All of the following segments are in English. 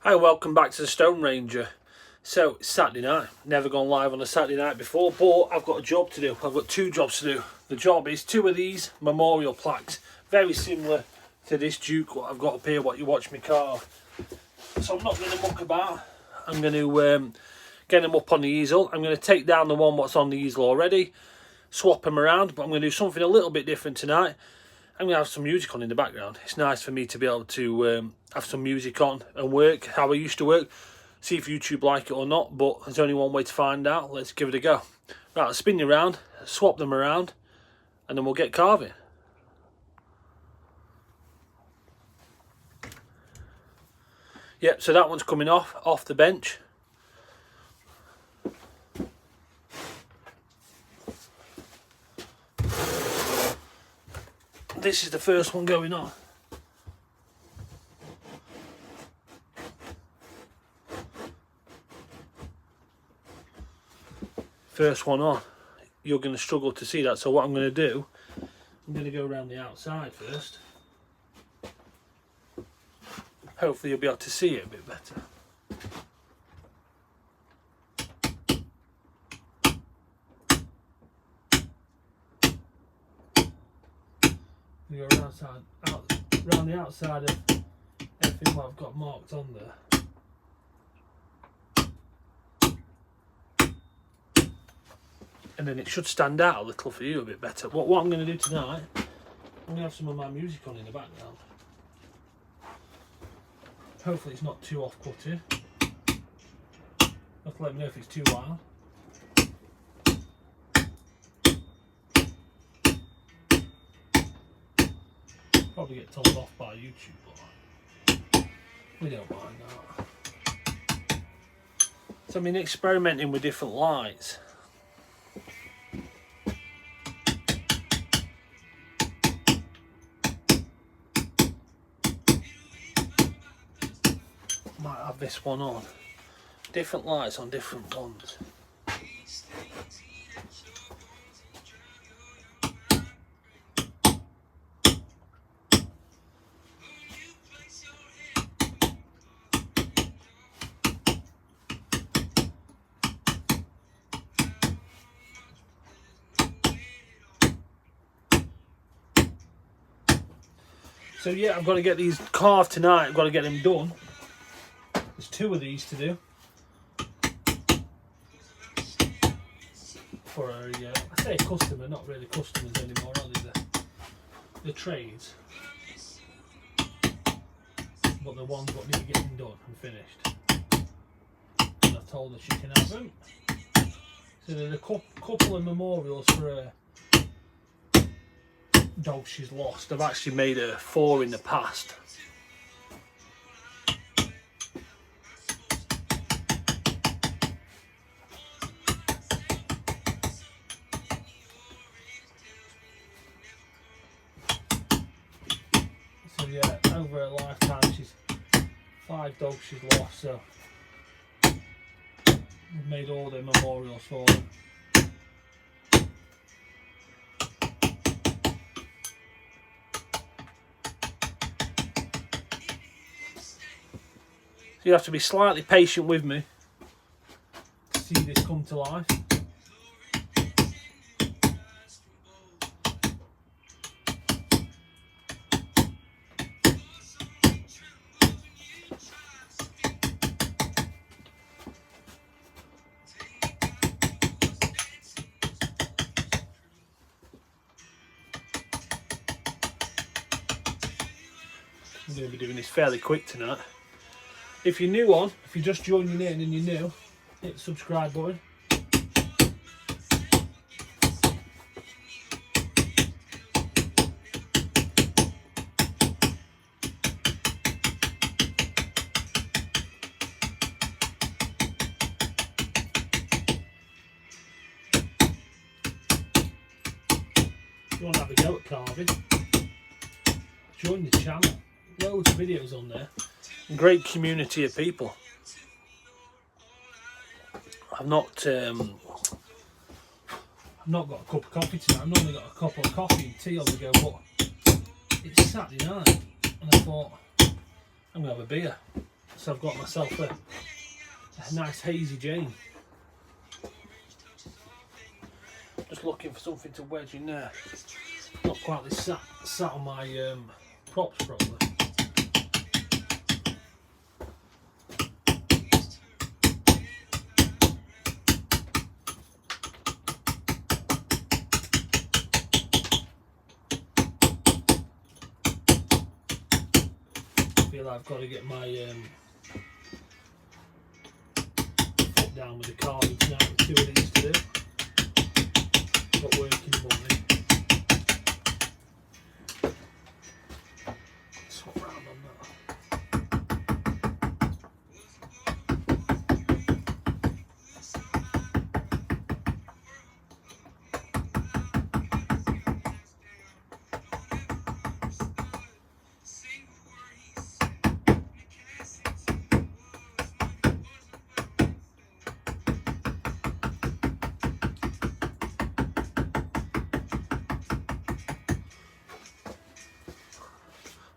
Hi, welcome back to the TheStoneRanger. So, it's Saturday night. Never gone live on a Saturday night before, but I've got a job to do. I've got two jobs to do. The job is two of these memorial plaques. Very similar to this Duke, what I've got up here, what you watch me carve. So I'm not going to muck about. I'm going to get them up on the easel. I'm going to take down the one what's on the easel already, swap them around, but I'm going to do something a little bit different tonight. I'm going to have some music on in the background. It's nice for me to be able to have some music on and work how I used to work. See if YouTube like it or not, but there's only one way to find out. Let's give it a go. Right, I'll spin you around, swap them around, and then we'll get carving. Yep, so that one's coming off the bench. This is the first one going on. First one on. You're going to struggle to see that, so what I'm going to do, I'm going to go around the outside first. Hopefully you'll be able to see it a bit better. You go around the outside of everything I've got marked on there. And then it should stand out a little for you a bit better. What I'm going to do tonight, I'm going to have some of my music on in the background. Hopefully it's not too off-putting. Have to let me know if it's too loud. Probably get told off by YouTube, but we don't mind that. So I've been experimenting with different lights. Might have this one on. Different lights on different ones. So yeah, I've got to get these carved tonight. I've got to get them done. There's two of these to do. For a, I say a customer, not really customers anymore, are they? The trades. But the ones what need getting done and finished. And I've told her she can have them. So there's a couple of memorials for a dog she's lost. I've actually made her 4 in the past. So yeah, over her lifetime she's 5 dogs she's lost, so we've made all the memorials for them. So you have to be slightly patient with me to see this come to life. I'm going to be doing this fairly quick tonight. If you're new on, if you're just joining in and you're new, hit the subscribe button. If you want to have a go at carving, join the channel. Loads of videos on there. Great community of people. I've not got a cup of coffee tonight. I've normally got a cup of coffee and tea on the go, but it's Saturday night and I thought I'm going to have a beer. So I've got myself a nice hazy Jane. Just looking for something to wedge in there. Not quite sat on my props properly. I feel I've got to get my foot down with the carving tonight with 2 of these to do. Got work in the morning. Swap round on that.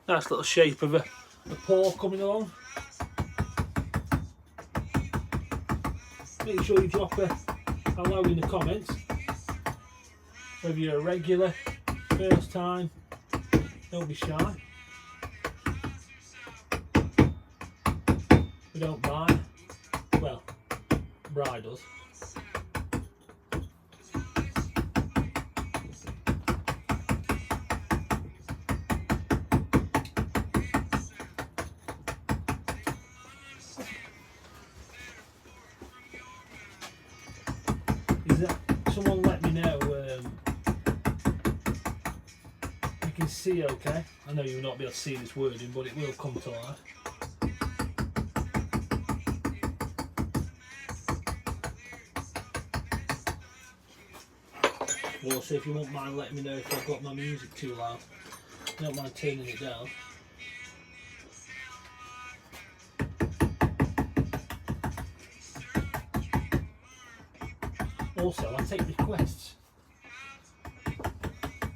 Nice little shape of a paw coming along. Make sure you drop a hello in the comments. Whether you're a regular, first time, don't be shy. We don't buy. Well, Bri does. Someone let me know you can see okay. I know you will not be able to see this wording, but it will come to life. Also, if you won't mind letting me know if I've got my music too loud, I don't mind turning it down. Also, I take requests.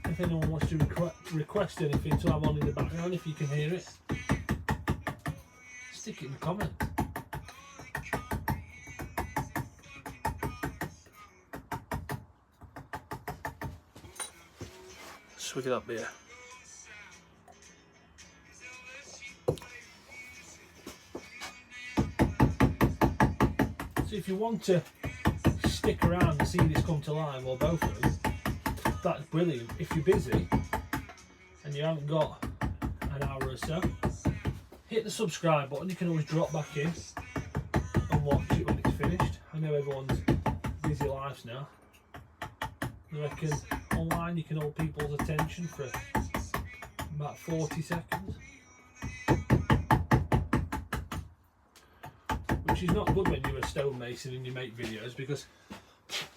If anyone wants to request anything to have on in the background, if you can hear it, stick it in the comment. Swig it up beer. So if you want to stick around and see this come to life, or both of them, that's brilliant. If you're busy and you haven't got an hour or so, hit the subscribe button. You can always drop back in and watch it when it's finished. I know everyone's busy lives now. I reckon online you can hold people's attention for about 40 seconds. Which is not good when you're a stonemason and you make videos, because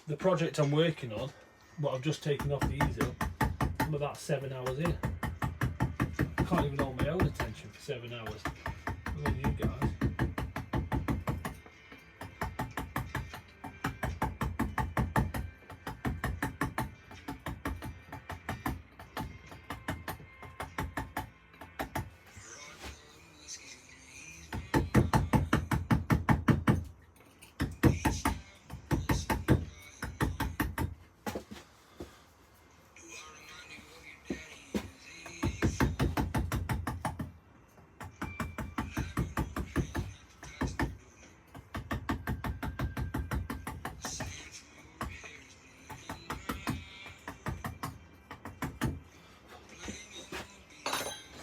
the project I'm working on, what I've just taken off the easel, I'm about 7 hours in. I can't even hold my own attention for 7 hours. What about you guys?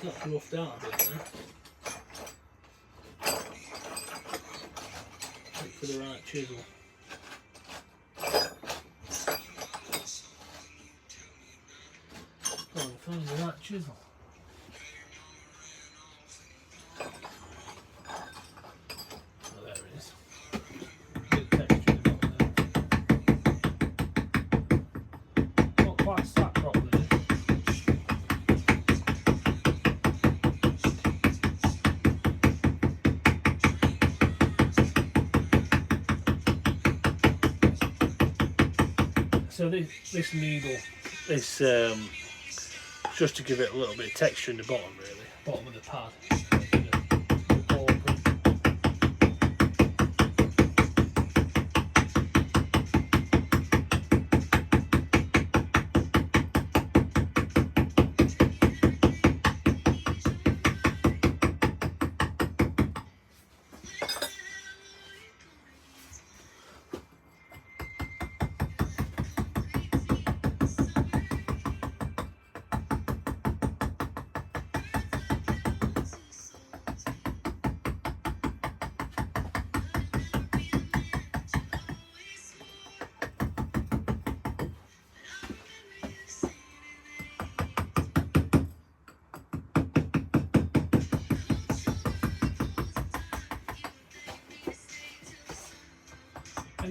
That's roughed out a bit there. Wait for the right chisel. Oh, find the right chisel. Oh, there it is. Bit of texture in the bottom there. Not quite sat properly. So this needle, this just to give it a little bit of texture in the bottom, really, bottom of the pad.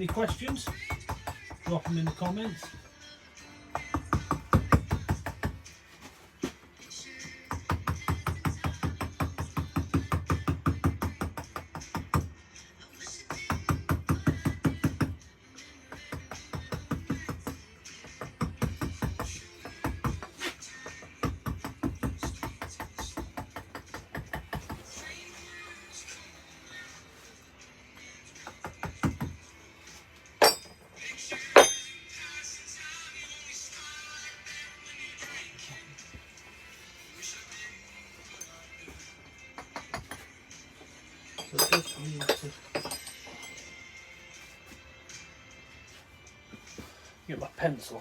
Any questions? Drop them in the comments. So just need to get my pencil.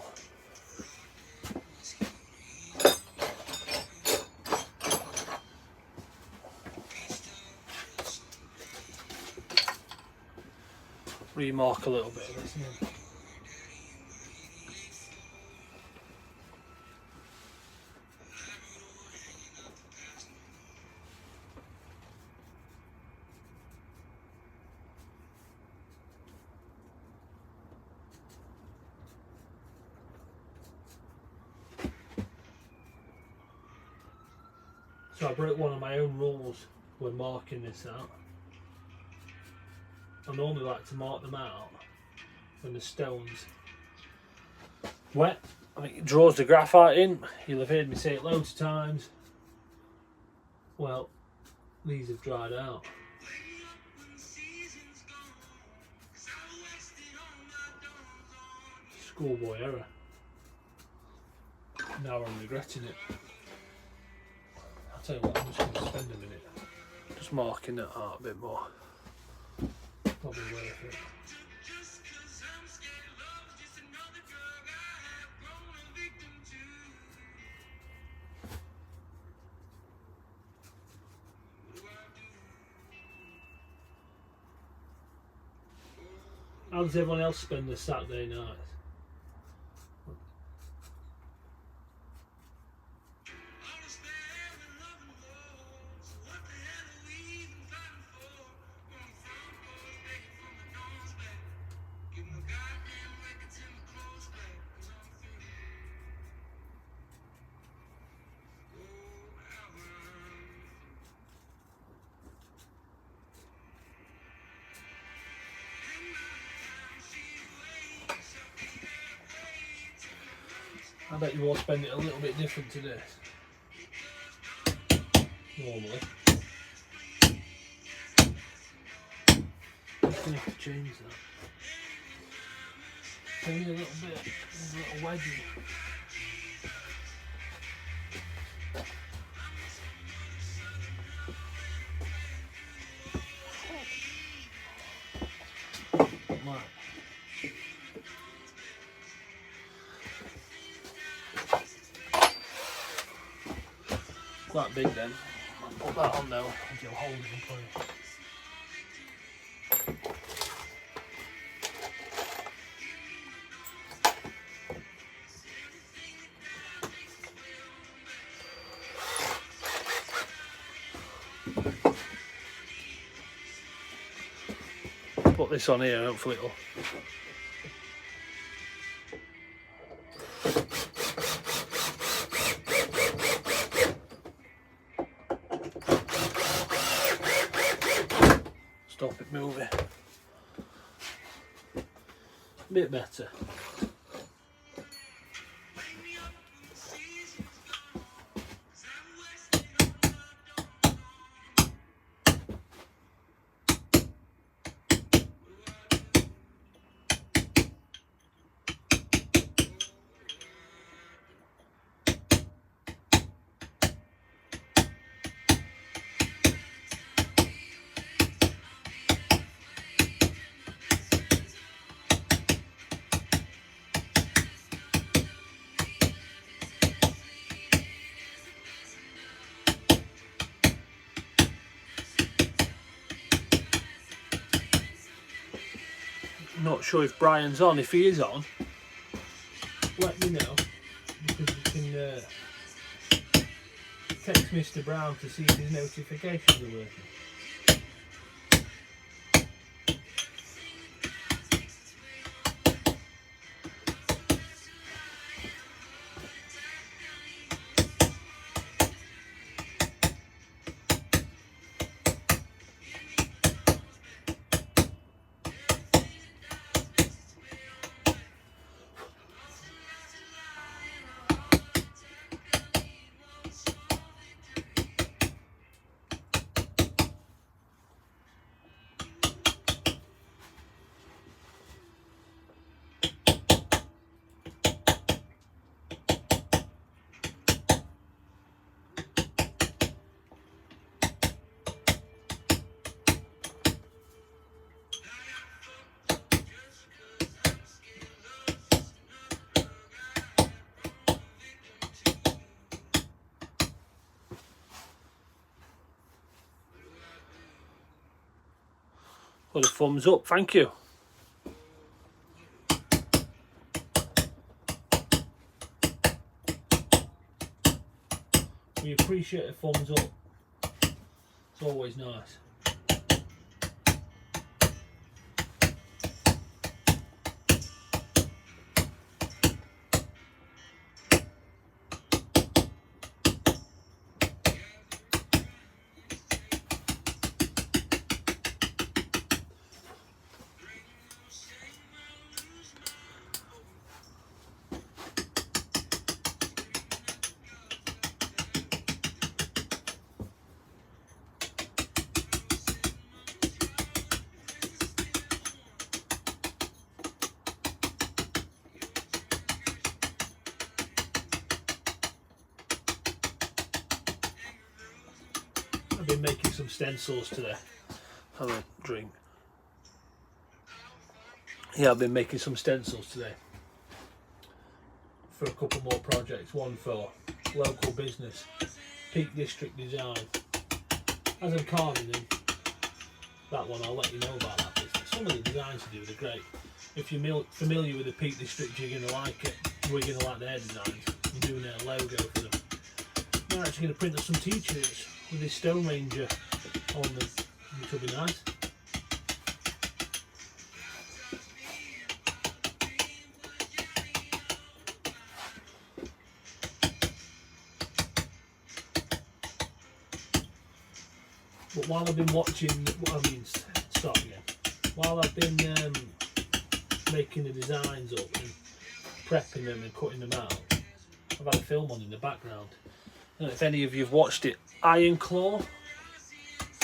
Remark a little bit of this. Yeah. So I broke one of my own rules when marking this out. I normally like to mark them out when the stone's wet. I think it draws the graphite in. You'll have heard me say it loads of times. Well, these have dried out. Schoolboy error. Now I'm regretting it. I'll tell you what, I'm just going to spend a minute just marking that out a bit more. Probably worth it. How does everyone else spend their Saturday nights? I bet you all spend it a little bit different to this. Normally. I'm going to have to change that. It's only a little bit, a little wedgie. Right. Quite big then. I'll put that on now and you'll hold it in place. Put this on here, hopefully it'll. Stop it moving. A bit better. Not sure if Brian's on. If he is on, let me know, because you can text Mr. Brown to see if his notifications are working. Put a thumbs up, thank you. We appreciate a thumbs up. It's always nice. I've been making some stencils today. Have a drink. Yeah, I've been making some stencils today for a couple more projects. One for local business, Peak District Design. As I'm carving them, that one I'll let you know about that business. Some of the designs they do are great. If you're familiar with the Peak District, you're going to like it. We're going to like their designs. I'm doing their logo for them. I'm actually going to print up some t-shirts with this TheStoneRanger on them, which will be nice. But while I've been watching, start again. While I've been making the designs up and prepping them and cutting them out, I've had a film on in the background. I don't know if any of you have watched it. Iron Claw.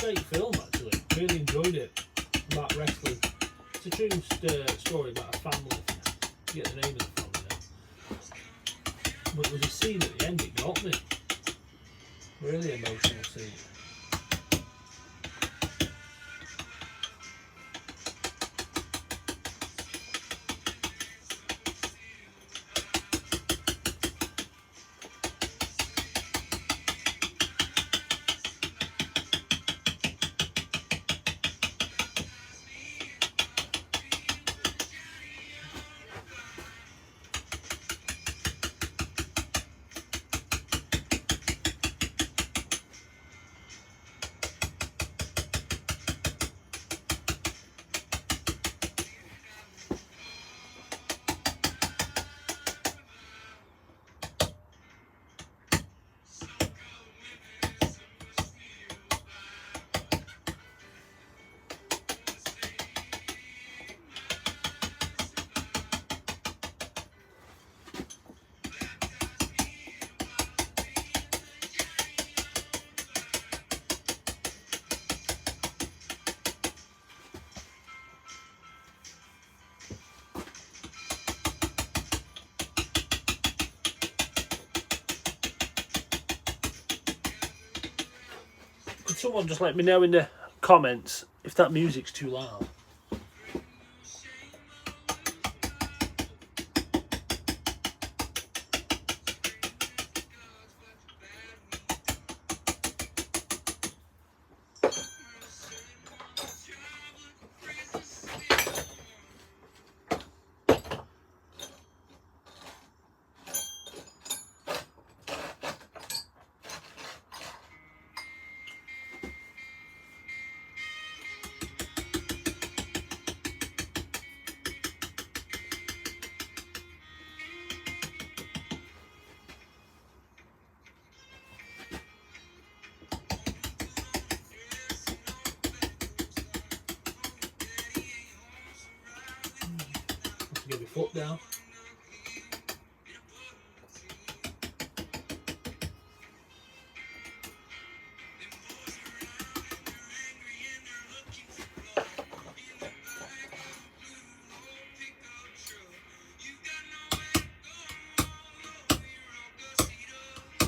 Great film actually. Really enjoyed it. About wrestling. It's a true story about a family. I forget the name of the family now. But there was a scene at the end that got me. Really emotional scene. Could someone just let me know in the comments if that music's too loud? Get your foot down.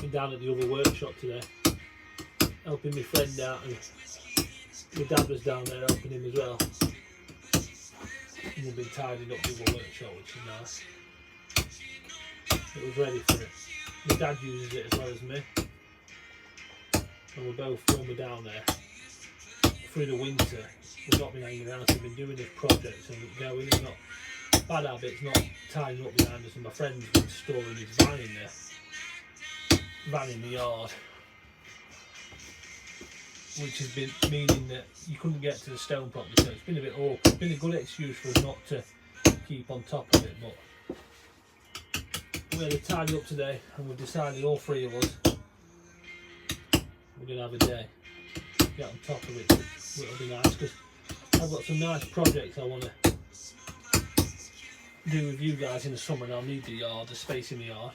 Been down at the other workshop today, helping my friend out, and my dad was down there helping him as well. And we've been tidying up the other workshop, which is nice. It was ready for it. My dad uses it as well as me. And we're both, when we're down there, through the winter we've not been hanging around, so we've been doing this project and going and not bad habits, not tying up behind us, and my friend's been storing his van in the yard, which has been meaning that you couldn't get to the stone properly, so it's been a bit awkward. It's been a good excuse for us not to keep on top of it, but we're going to tidy up today, and we've decided, all three of us, we're going to have a day, get on top of it. It'll be nice, because I've got some nice projects I want to do with you guys in the summer, and I'll need the yard, the space in the yard.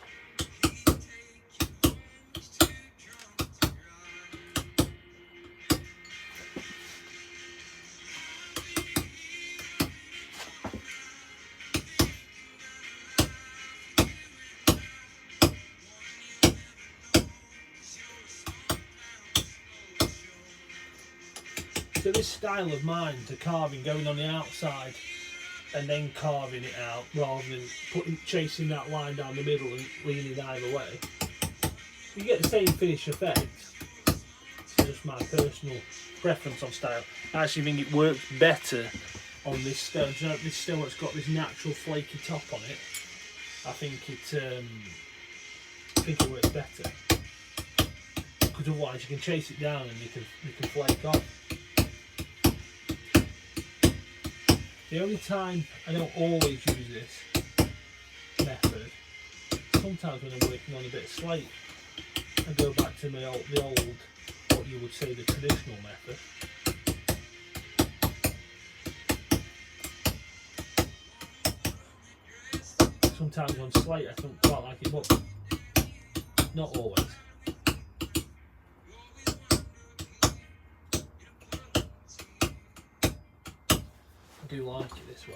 So this style of mine to carving, going on the outside and then carving it out rather than chasing that line down the middle and leaning either way, you get the same finish effect. It's just my personal preference on style. I actually think it works better on this stone. So this stone that's got this natural flaky top on it, I think it works better, because otherwise you can chase it down and you can flake off. The only time I don't always use this method, sometimes when I'm working on a bit of slate, I go back to the old, what you would say the traditional method. Sometimes on slate I don't quite like it, but not always. I do like it this way.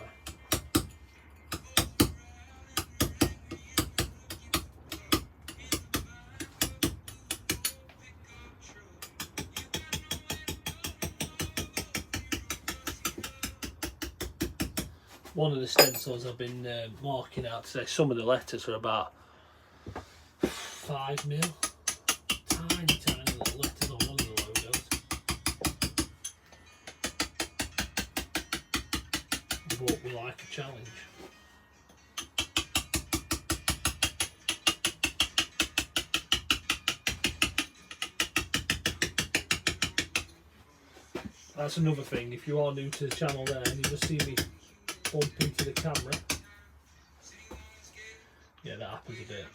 One of the stencils I've been marking out today, some of the letters are about 5 mil. Tiny little letters on one of the logos. But we like a challenge. That's another thing, if you are new to the channel there and you just see me bump into the camera, yeah, that happens a bit.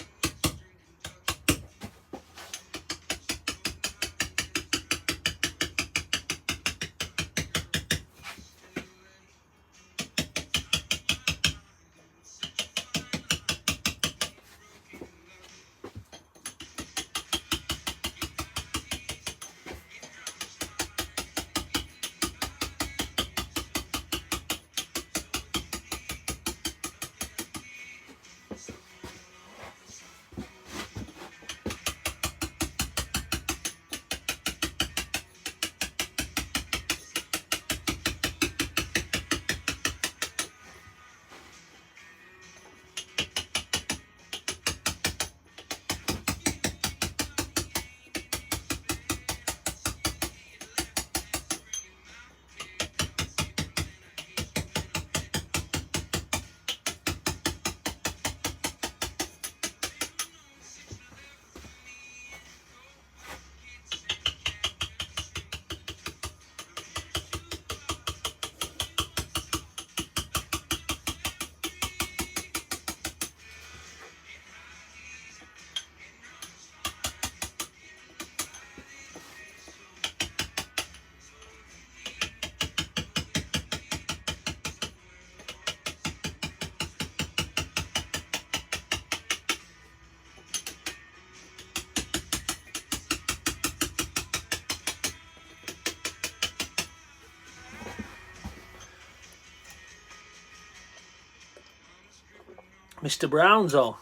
Mr. Brown's on.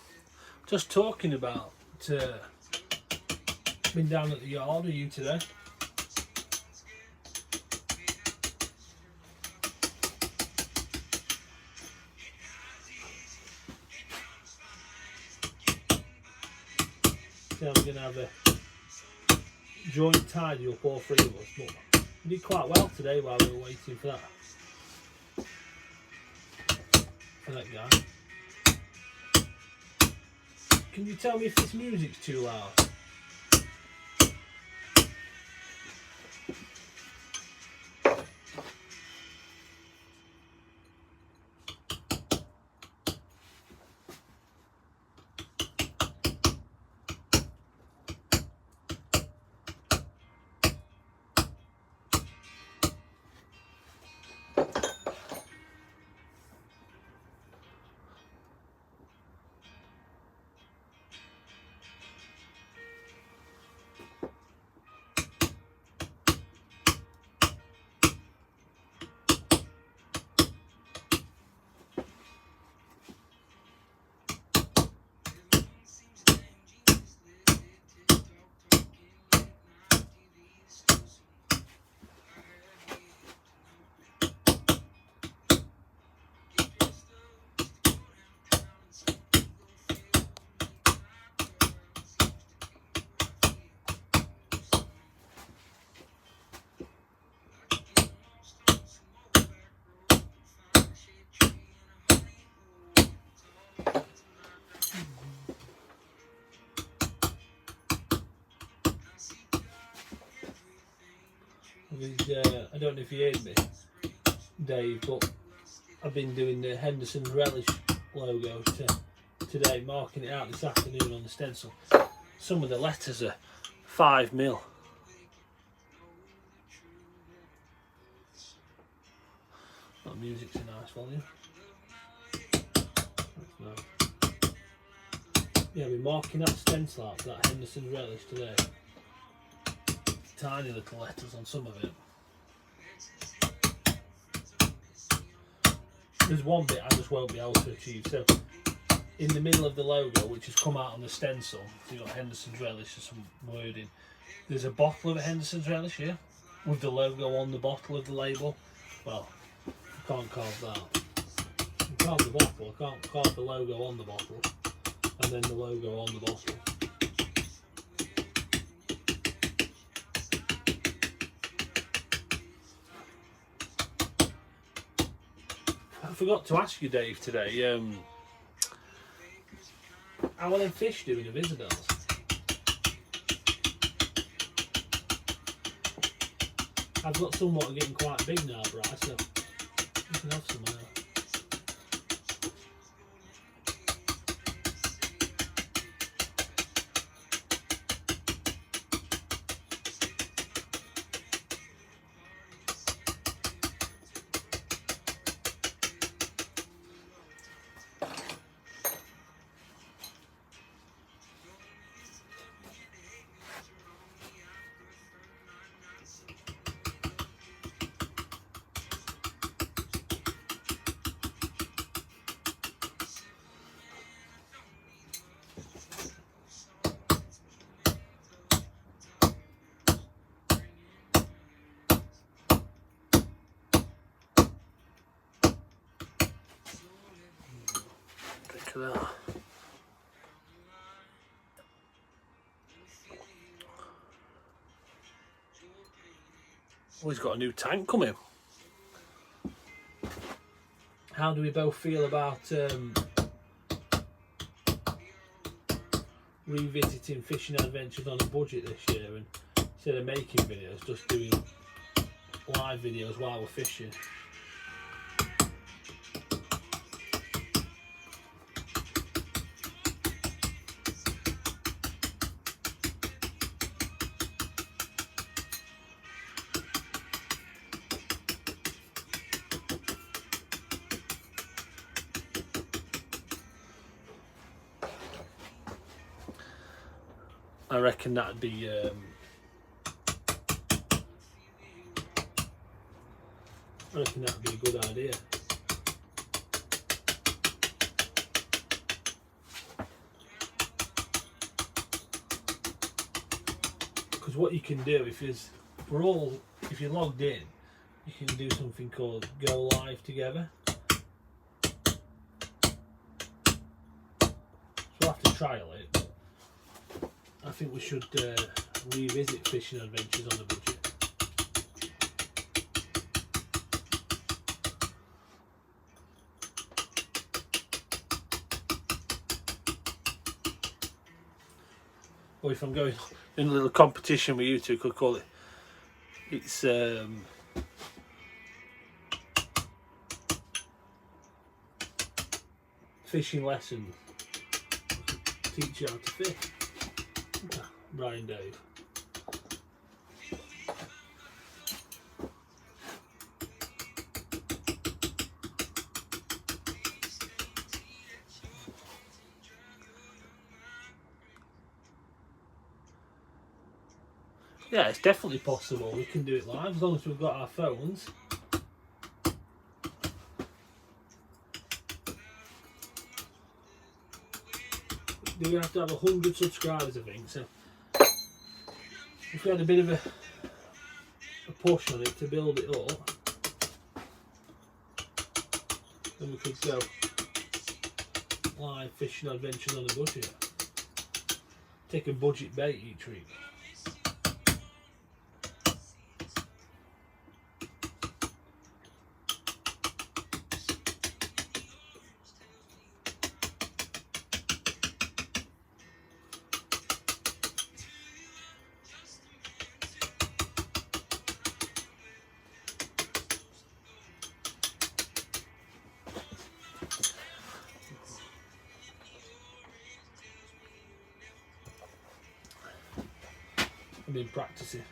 Just talking about been down at the yard with you today. So I'm gonna have a joint tidy up, all three of us, but We did quite well today while we were waiting for that guy. Can you tell me if this music's too loud? I don't know if you heard me, Dave, but I've been doing the Henderson Relish logo today, marking it out this afternoon on the stencil. Some of the letters are 5mm. That music's a nice volume. That's nice. Yeah, we're marking that stencil out for that Henderson Relish today. Tiny little letters on some of it. There's one bit I just won't be able to achieve. So in the middle of the logo, which has come out on the stencil, so you've got Henderson's Relish and some wording. There's a bottle of a Henderson's Relish here with the logo on the bottle of the label. Well, I can't carve that. I can carve the bottle, I can't carve the logo on the bottle and then the logo on the bottle. I forgot to ask you, Dave, today, how are them fish doing of Isabel's? I've got some what are getting quite big now, Bryce, so you can have some now. Drink of that. Oh, he's got a new tank coming. How do we both feel about revisiting fishing adventures on a budget this year, and instead of making videos, just doing live videos while we're fishing? I reckon that'd be a good idea. Because what you can do, if you're logged in, you can do something called go live together. So we'll have to trial it. I think we should revisit fishing adventures on a budget. or if I'm going in a little competition with you two, could call it. It's fishing lesson. Teach you how to fish. Brian Dave. Yeah, it's definitely possible. We can do it live as long as we've got our phones. We have to have 100 subscribers, I think. So if we had a bit of a push on it to build it up, then we could go live fishing adventures on a budget. Take a budget bait each week. I've been practicing.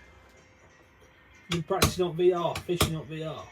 Been practicing on VR, fishing on VR.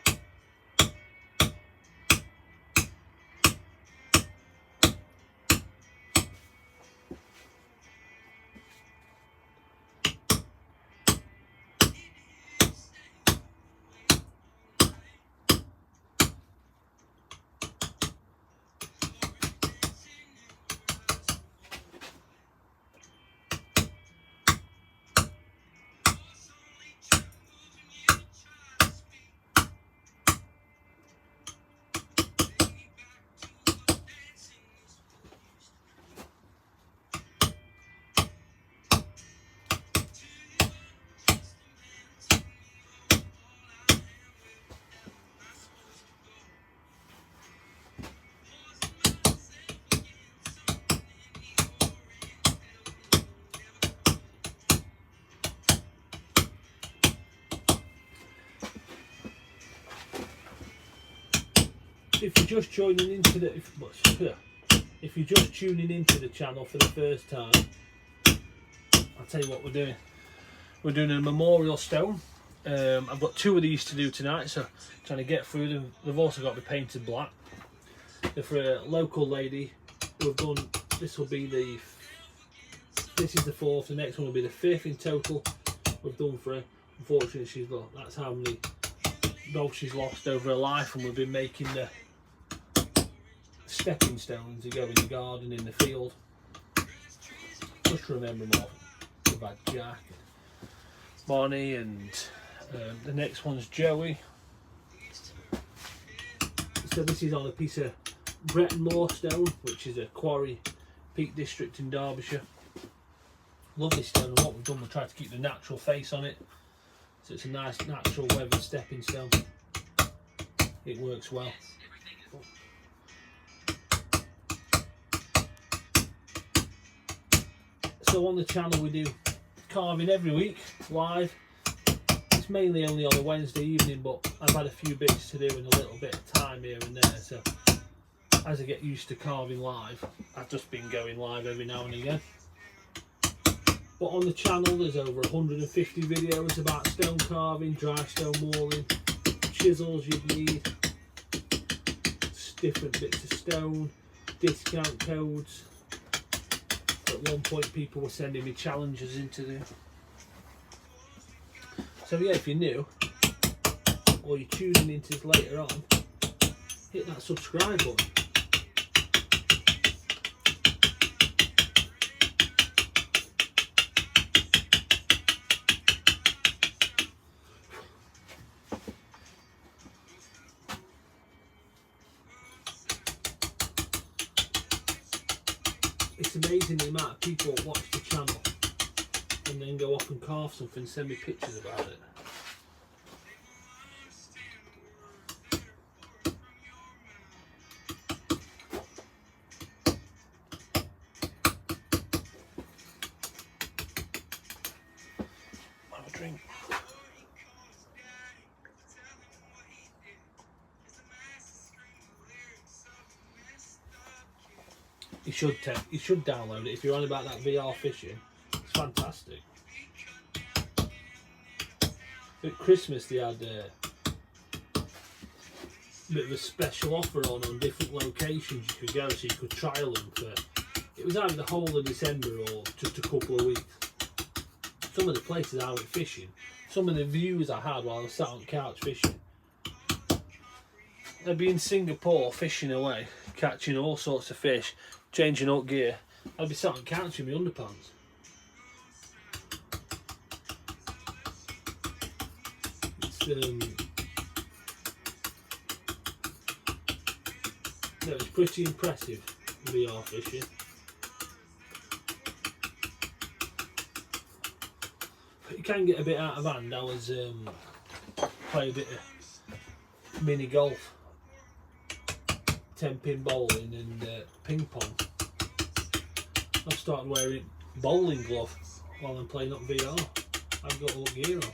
If you're just joining into the, if you're just tuning into the channel for the first time, I'll tell you what we're doing. We're doing a memorial stone. I've got 2 of these to do tonight, so trying to get through them. They've also got to be painted black. They're for a local lady. We've done. This will be the. This is the 4th. The next one will be the 5th in total. We've done for her. Unfortunately, she's lost. That's how many dogs she's lost over her life, and we've been making the stepping stones to go in the garden, in the field. Just to remember them all. We've had Jack, Bonnie, and the next one's Joey. So this is on a piece of Bretton Moor stone, which is a quarry, Peak District in Derbyshire. Lovely stone, and what we've done, we've tried to keep the natural face on it. So it's a nice natural weathered stepping stone. It works well. So on the channel we do carving every week, live. It's mainly only on a Wednesday evening, but I've had a few bits to do and a little bit of time here and there. So as I get used to carving live, I've just been going live every now and again. But on the channel there's over 150 videos about stone carving, dry stone mauling, chisels you'd need, different bits of stone, discount codes. At one point people were sending me challenges into them. So yeah, if you're new or you're tuning into this later on, hit that subscribe button. It's amazing the amount of people watch the channel and then go off and carve something and send me pictures about it. You should download it if you're on about that VR fishing. It's fantastic. At Christmas they had a bit of a special offer on different locations you could go, so you could trial them for, it was either the whole of December or just a couple of weeks. Some of the places I went fishing, some of the views I had while I was sat on the couch fishing, I'd be in Singapore fishing away, catching all sorts of fish, changing up gear. I'd be sat on the couch in my underpants. It's pretty impressive, VR fishing. But you can get a bit out of hand. I was play a bit of mini golf, 10-pin bowling and ping pong. I've started wearing bowling glove while I'm playing up VR. I've got all gear on.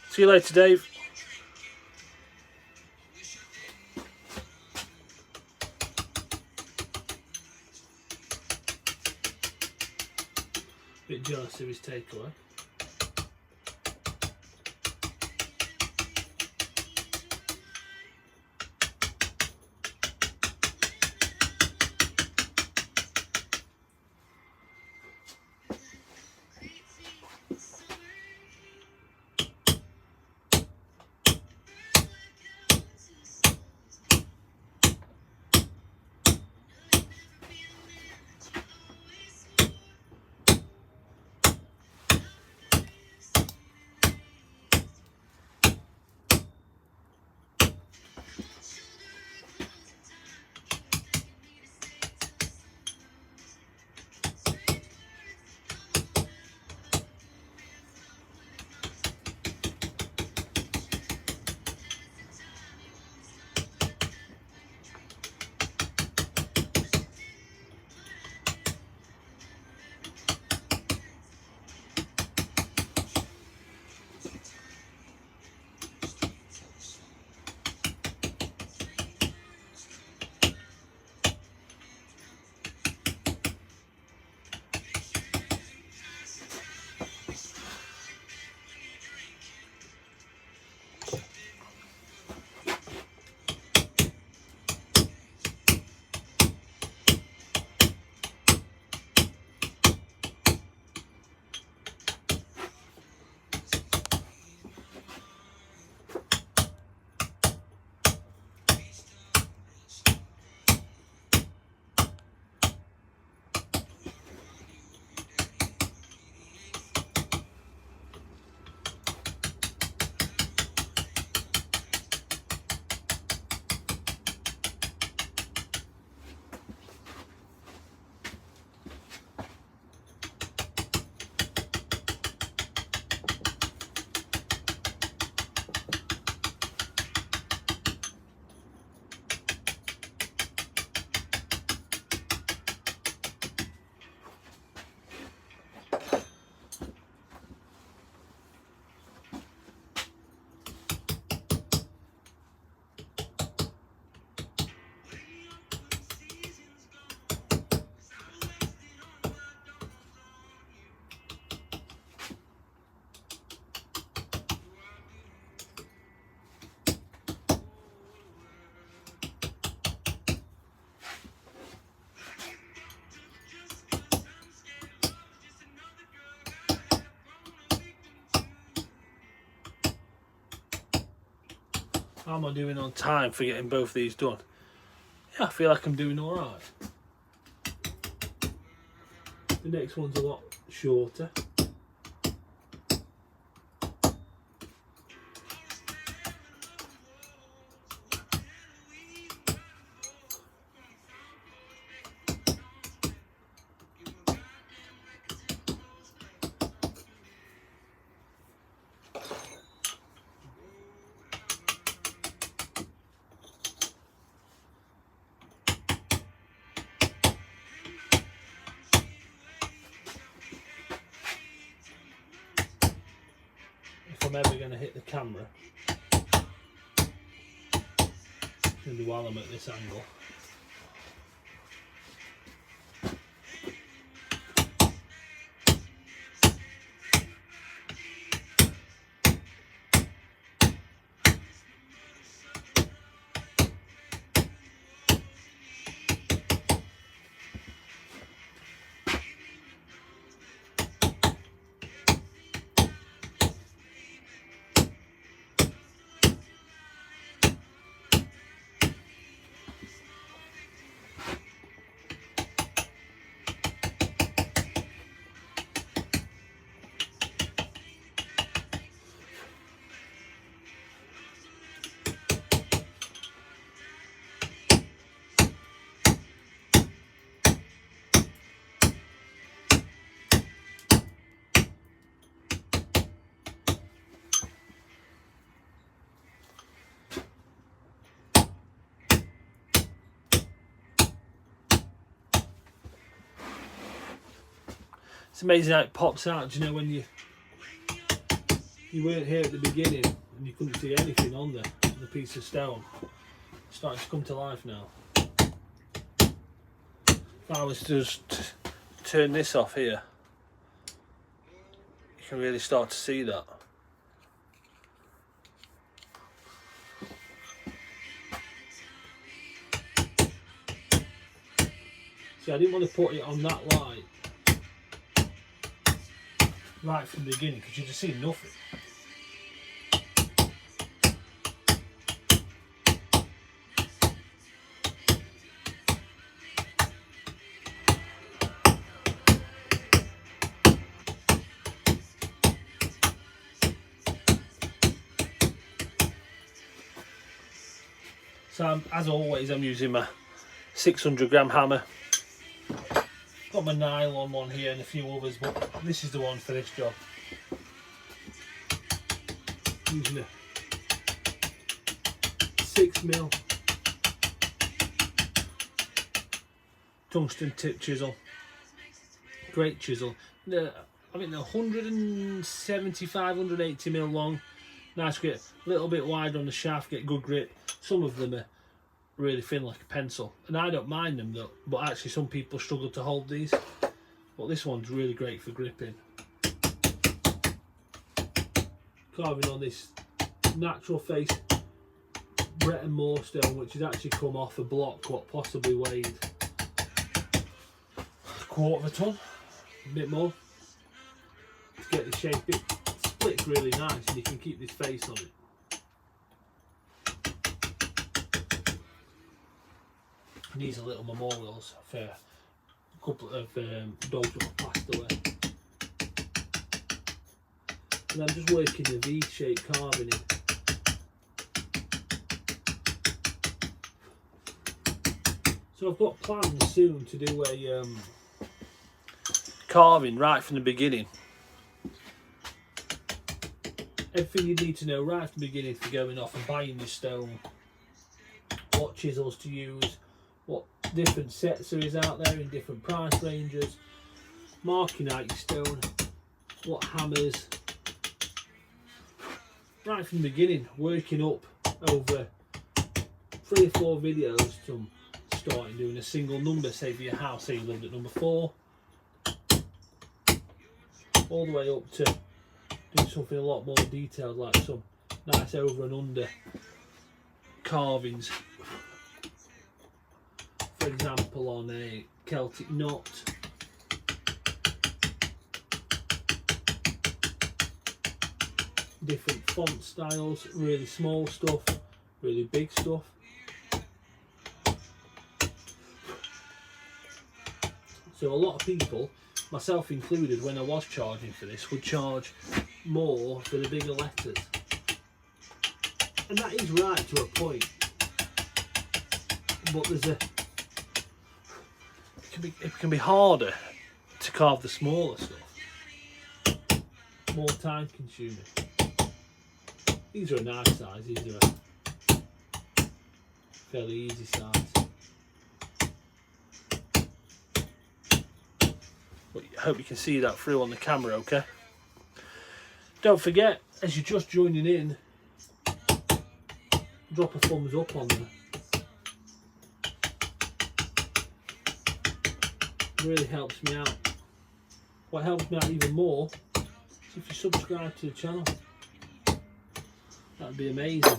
See you later, Dave. Bit jealous of his takeaway. How am I doing on time for getting both these done? Yeah, I feel like I'm doing alright. The next one's a lot shorter. If I'm ever going to hit the camera, it's going to be while I'm at this angle. It's amazing how it pops out. Do you know when you weren't here at the beginning and you couldn't see anything on the piece of stone? It's starting to come to life now. If I was to just turn this off here, you can really start to see that. See, I didn't want to put it on that light right from the beginning because you just see nothing. So as always, I'm using my 600 gram hammer. Got my nylon one here and a few others, but this is the one for this job. Using a 6mm tungsten tip chisel. Great chisel. I think they're 175, 180mm long. Nice grip. A little bit wide on the shaft, get good grip. Some of them are really thin like a pencil, and I don't mind them though, but actually some people struggle to hold these, but this one's really great for gripping. Carving on this natural face Brett and Moore stone, which has actually come off a block what possibly weighed a quarter of a ton, a bit more, to get the shape. It splits really nice and you can keep this face on it. These are little memorials for a couple of dogs that have passed away. And I'm just working the V-shape carving in. So I've got plans soon to do a carving right from the beginning. Everything you need to know right from the beginning for going off and buying your stone. What chisels to use. What different sets there is out there in different price ranges, marking out your stone, what hammers, right from the beginning, working up over 3 or 4 videos from starting doing a single number, say for your house, say you lived at number 4, all the way up to doing something a lot more detailed like some nice over and under carvings. For example, on a Celtic knot, different font styles, really small stuff, really big stuff. So a lot of people, myself included, when I was charging for this, would charge more for the bigger letters. And that is right to a point. But there's it can be harder to carve the smaller stuff. More time consuming. These are a nice size, these are a fairly easy size. But I hope you can see that through on the camera, okay? Don't forget, as you're just joining in, drop a thumbs up on there. It really helps me out. What helps me out even more is if you subscribe to the channel. That'd be amazing.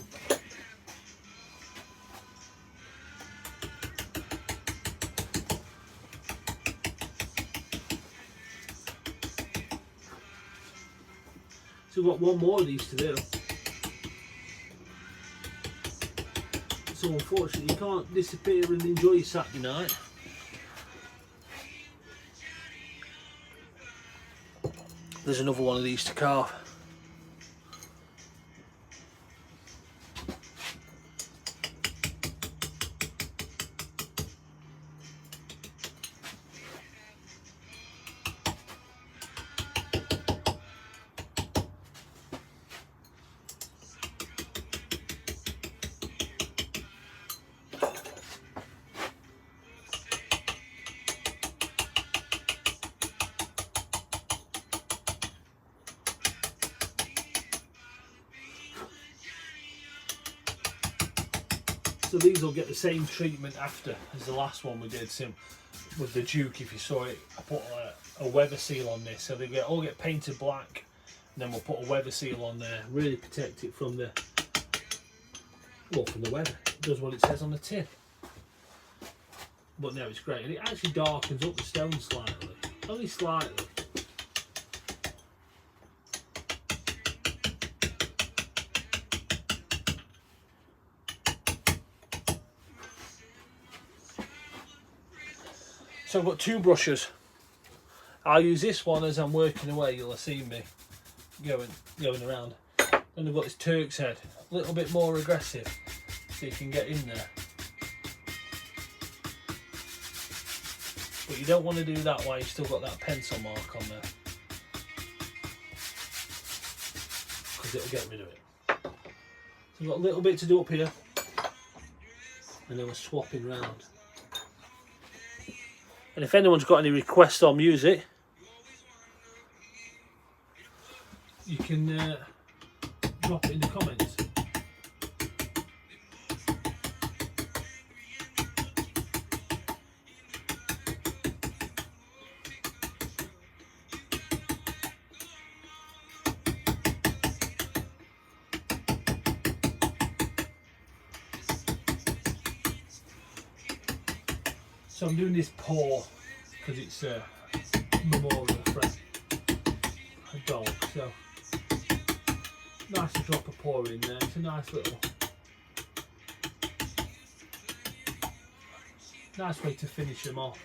So we've got one more of these to do. So unfortunately you can't disappear and enjoy your Saturday night. There's another one of these to carve. So these will get the same treatment after as the last one we did with the Duke. If you saw it, I put a weather seal on this, so they all get painted black, and then we'll put a weather seal on there, really protect it from the weather. It does what it says on the tin. But no, it's great, and it actually darkens up the stone slightly, only slightly. So I've got two brushes. I'll use this one as I'm working away. You'll have seen me going around. Then I've got this Turk's head, a little bit more aggressive, so you can get in there. But you don't want to do that while you've still got that pencil mark on there, because it'll get rid of it. So I've got a little bit to do up here, and then we're swapping round. And if anyone's got any requests or music, you can drop it in the comments. So I'm doing this pour because it's a memorial for a dog. So nice to drop a pour in there. It's a nice way to finish them off.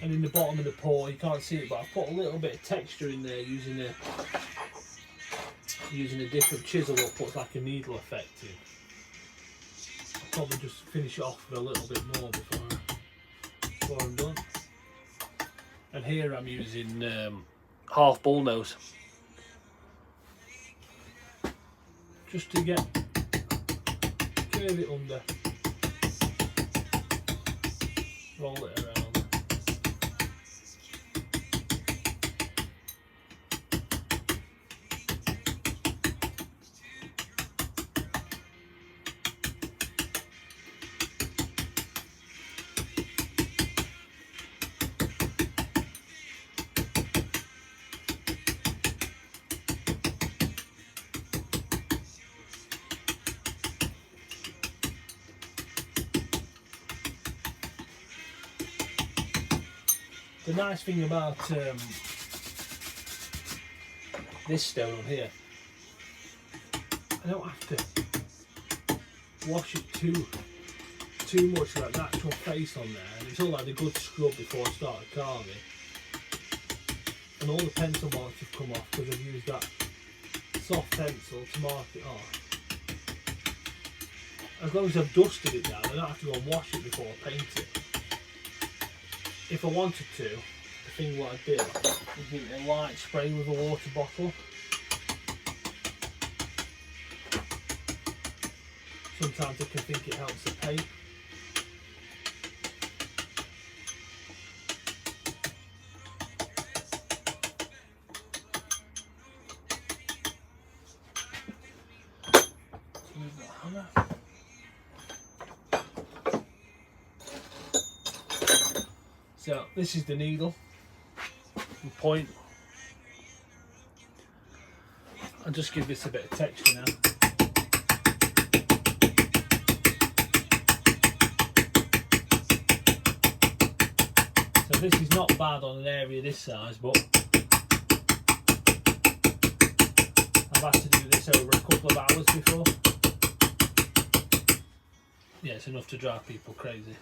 And in the bottom of the pour, you can't see it, but I've put a little bit of texture in there using a different chisel that puts like a needle effect in. I'll probably just finish it off with a little bit more before I'm done. And here I'm using half bullnose, just to curve it under, roll it around. The nice thing about this stone on here, I don't have to wash it too much like that actual face on there, and it's all like a good scrub before I start carving. And all the pencil marks have come off because I've used that soft pencil to mark it off. As long as I've dusted it down, I don't have to go and wash it before I paint it. If I wanted to, the thing what I do is give it a light spray with a water bottle. Sometimes I can think it helps the paint. So this is the needle and point. I'll just give this a bit of texture now. So this is not bad on an area this size, but I've had to do this over a couple of hours before. Yeah, it's enough to drive people crazy.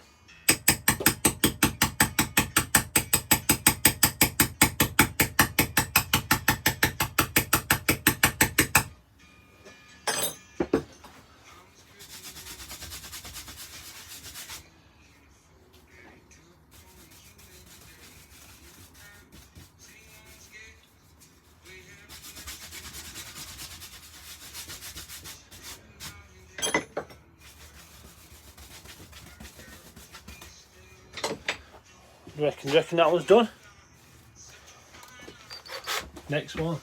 Do you reckon that one's done? Next one.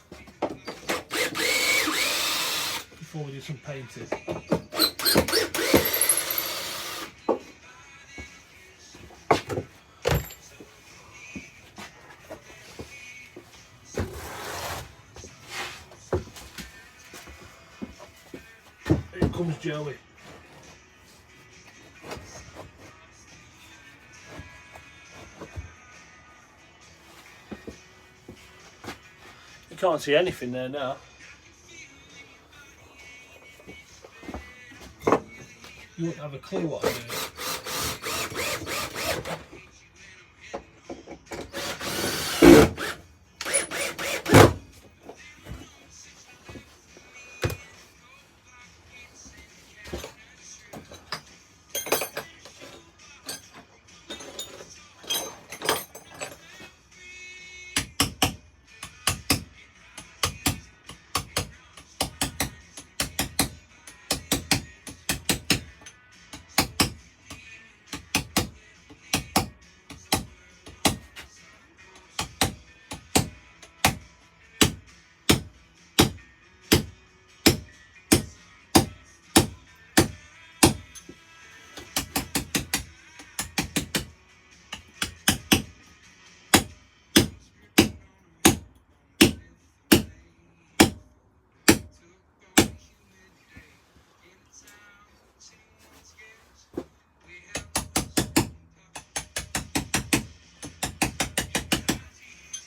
Before we do some painting. Here comes Joey. Can't see anything there now. You wouldn't have a clue what I'm doing.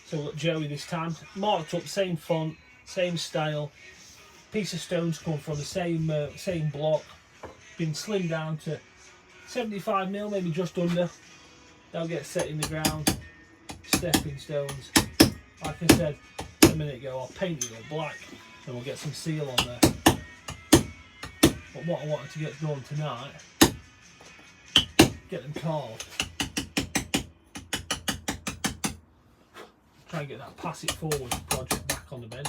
So look, Joey this time, marked up, same font, same style, piece of stones come from the same block, been slimmed down to 75mm, maybe just under. They'll get set in the ground, stepping stones. Like I said a minute ago, I'll paint it all black and we'll get some seal on there. But what I wanted to get done tonight, get them carved. Try and get that pass it forward project back on the bench.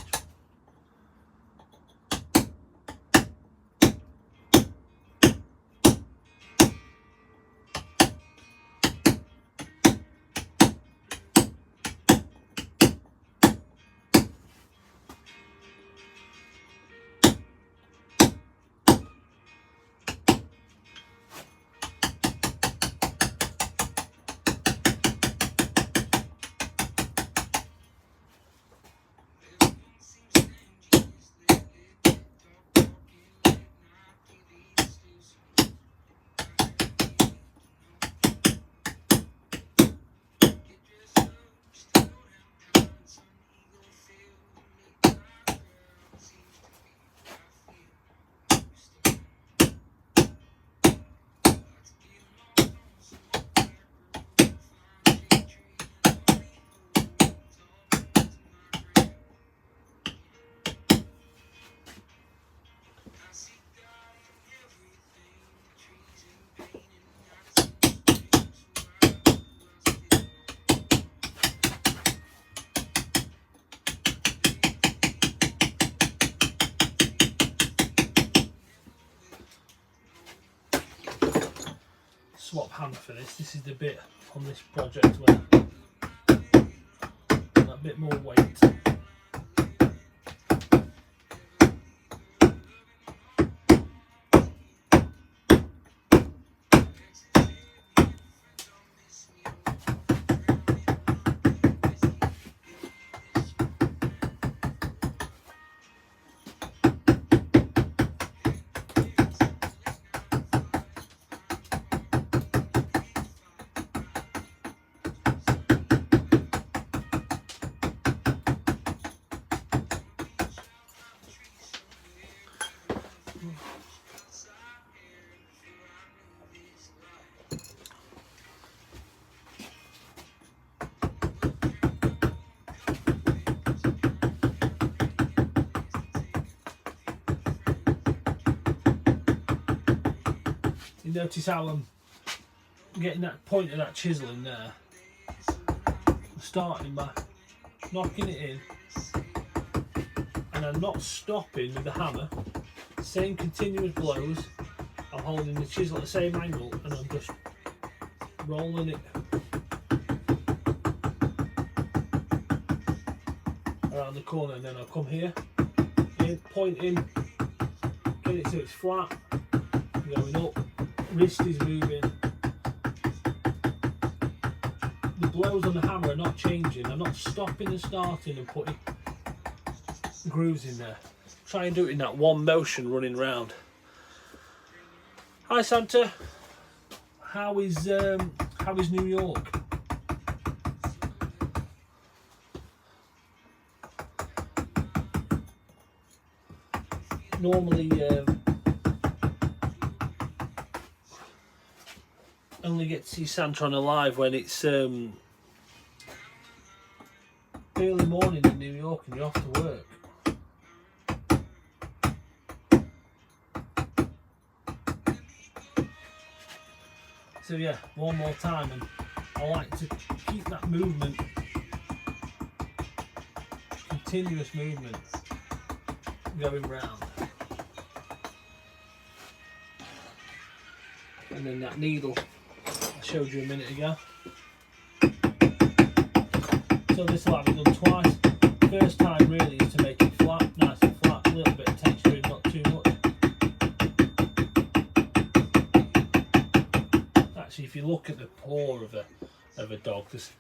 swap hammer for this. This is the bit on this project where a bit more weight. You notice how I'm getting that point of that chisel in there. I'm starting by knocking it in, and I'm not stopping with the hammer. Same continuous blows. I'm holding the chisel at the same angle, and I'm just rolling it around the corner, and then I'll come here, point in, get it so it's flat, going up. Wrist is moving. The blows on the hammer are not changing. I'm not stopping and starting and putting grooves in there. Try and do it in that one motion running round. Hi Santa. How is New York? Normally only get to see Santa on a live when it's early morning in New York and you're off to work. So yeah, one more time, and I like to keep that movement, continuous movement, going round. And then that needle I showed you a minute ago. So this will have it done twice. First time really is to make it flat, nice and flat, a little bit of texture, not too much. Actually, if you look at the paw of a dog, there's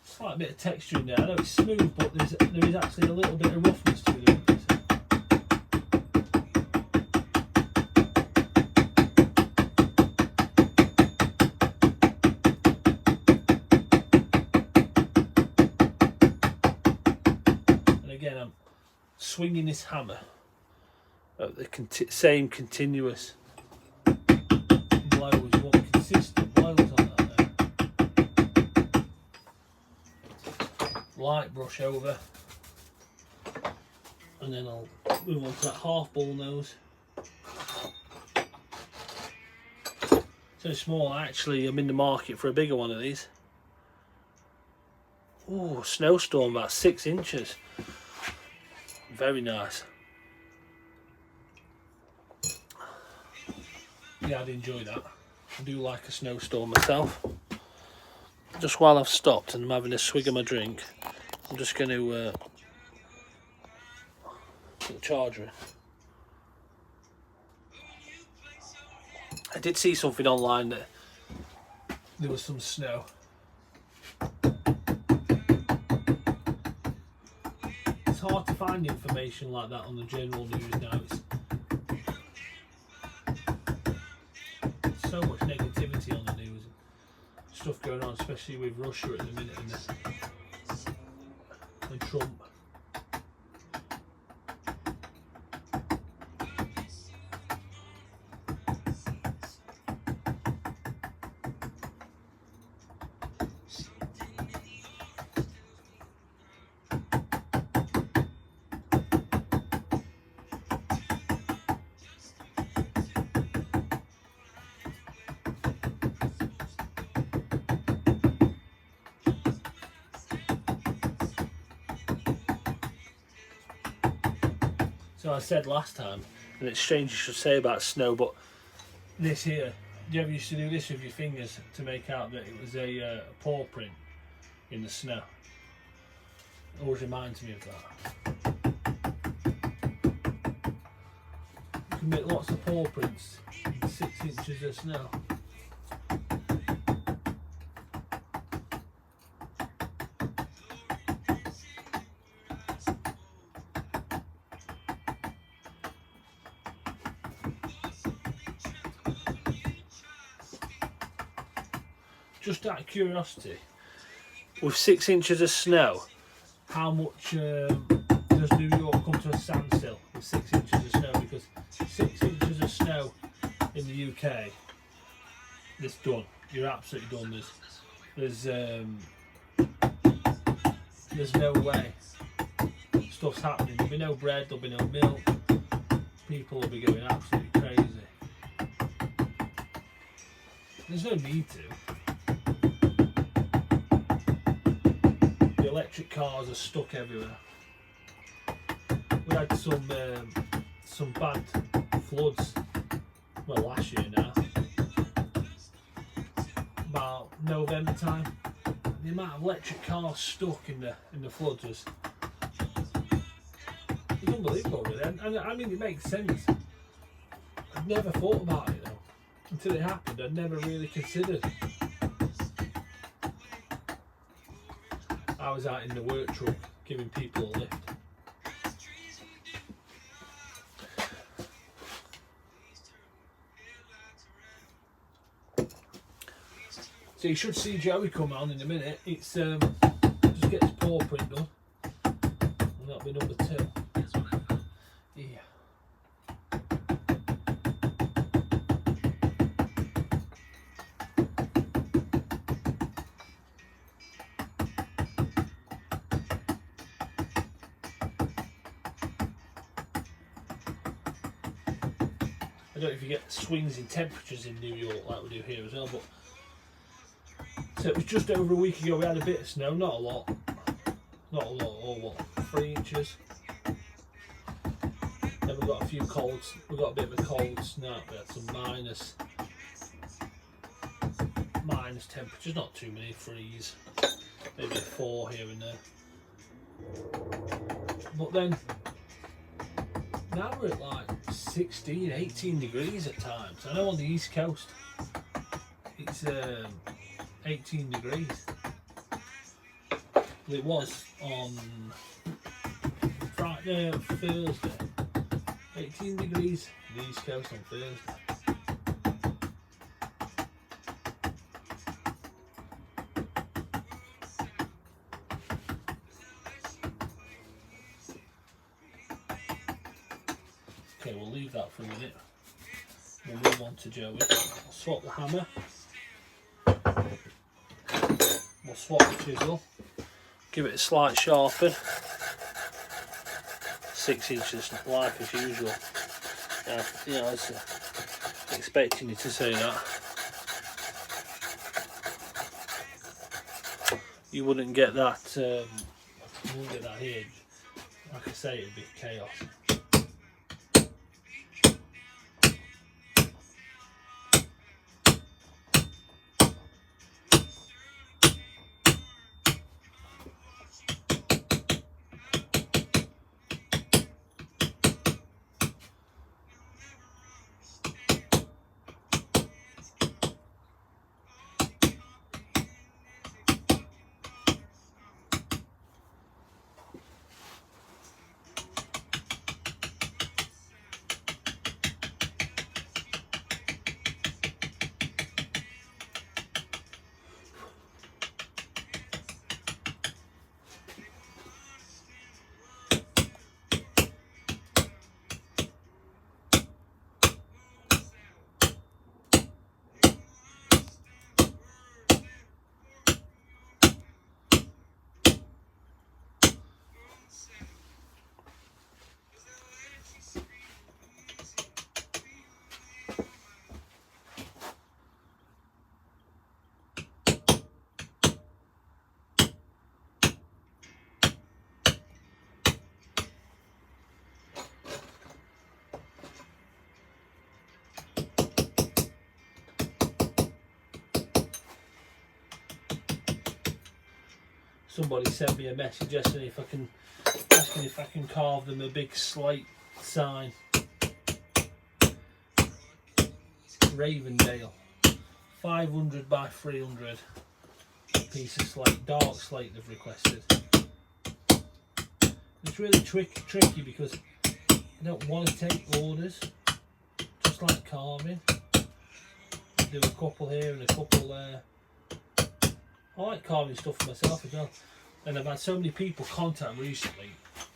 a slight bit of texture in there. I know it's smooth, but there is actually a little bit of roughness to it. Again, I'm swinging this hammer at the same continuous blows. You want consistent blows on that there. Light brush over, and then I'll move on to that half bull nose. So small, actually I'm in the market for a bigger one of these. Ooh, snowstorm about 6 inches. Very nice. Yeah, I'd enjoy that. I do like a snowstorm myself. Just while I've stopped and I'm having a swig of my drink, I'm just going to put the charger in. I did see something online that there was some snow. It's hard to find information like that on the general news now. It's so much negativity on the news. Stuff going on, especially with Russia at the minute and Trump. So I said last time, and it's strange you should say about snow, but this here you ever used to do this with your fingers to make out that it was a paw print in the snow? It always reminds me of that. You can make lots of paw prints in 6 inches of snow. Just out of curiosity, with 6 inches of snow, how much does New York come to a standstill with 6 inches of snow? Because 6 inches of snow in the UK, it's done. You're absolutely done. There's no way stuff's happening. There'll be no bread. There'll be no milk. People will be going absolutely crazy. There's no need to. Electric cars are stuck everywhere. We had some bad floods, well, last year now, about November time. The amount of electric cars stuck in the floods was unbelievable, really. And I mean, it makes sense. I'd never thought about it though until it happened. I'd never really considered. I was out in the work truck giving people a lift. So you should see Joey come on in a minute. It's just get his paw print done, and that'll be number 2. Yeah. I don't know if you get swings in temperatures in New York like we do here as well, but so it was just over a week ago we had a bit of snow, not a lot, or what, 3 inches. Then we got a few colds, we got a bit of a cold snap, we had some minus temperatures, not too many, 3s, maybe a 4 here and there. But then now we're at like 16, 18 degrees at times. I know on the East Coast it's 18 degrees. It was on Friday, Thursday. 18 degrees on the East Coast on Thursday. Okay, we'll leave that for a minute. We'll move on to Joey. I'll swap the hammer. We'll swap the chisel. Give it a slight sharpen. 6 inches life as usual. You know, I was expecting you to say that. You wouldn't get that. You wouldn't get that here. Like I say, it'd be chaos. somebody sent me a message asking if I can carve them a big slate sign. Ravendale, 500 by 300 piece of slate, dark slate they've requested. It's really tricky because I don't want to take orders, just like carving. Do a couple here and a couple there. I like carving stuff for myself as well, and I've had so many people contact me recently,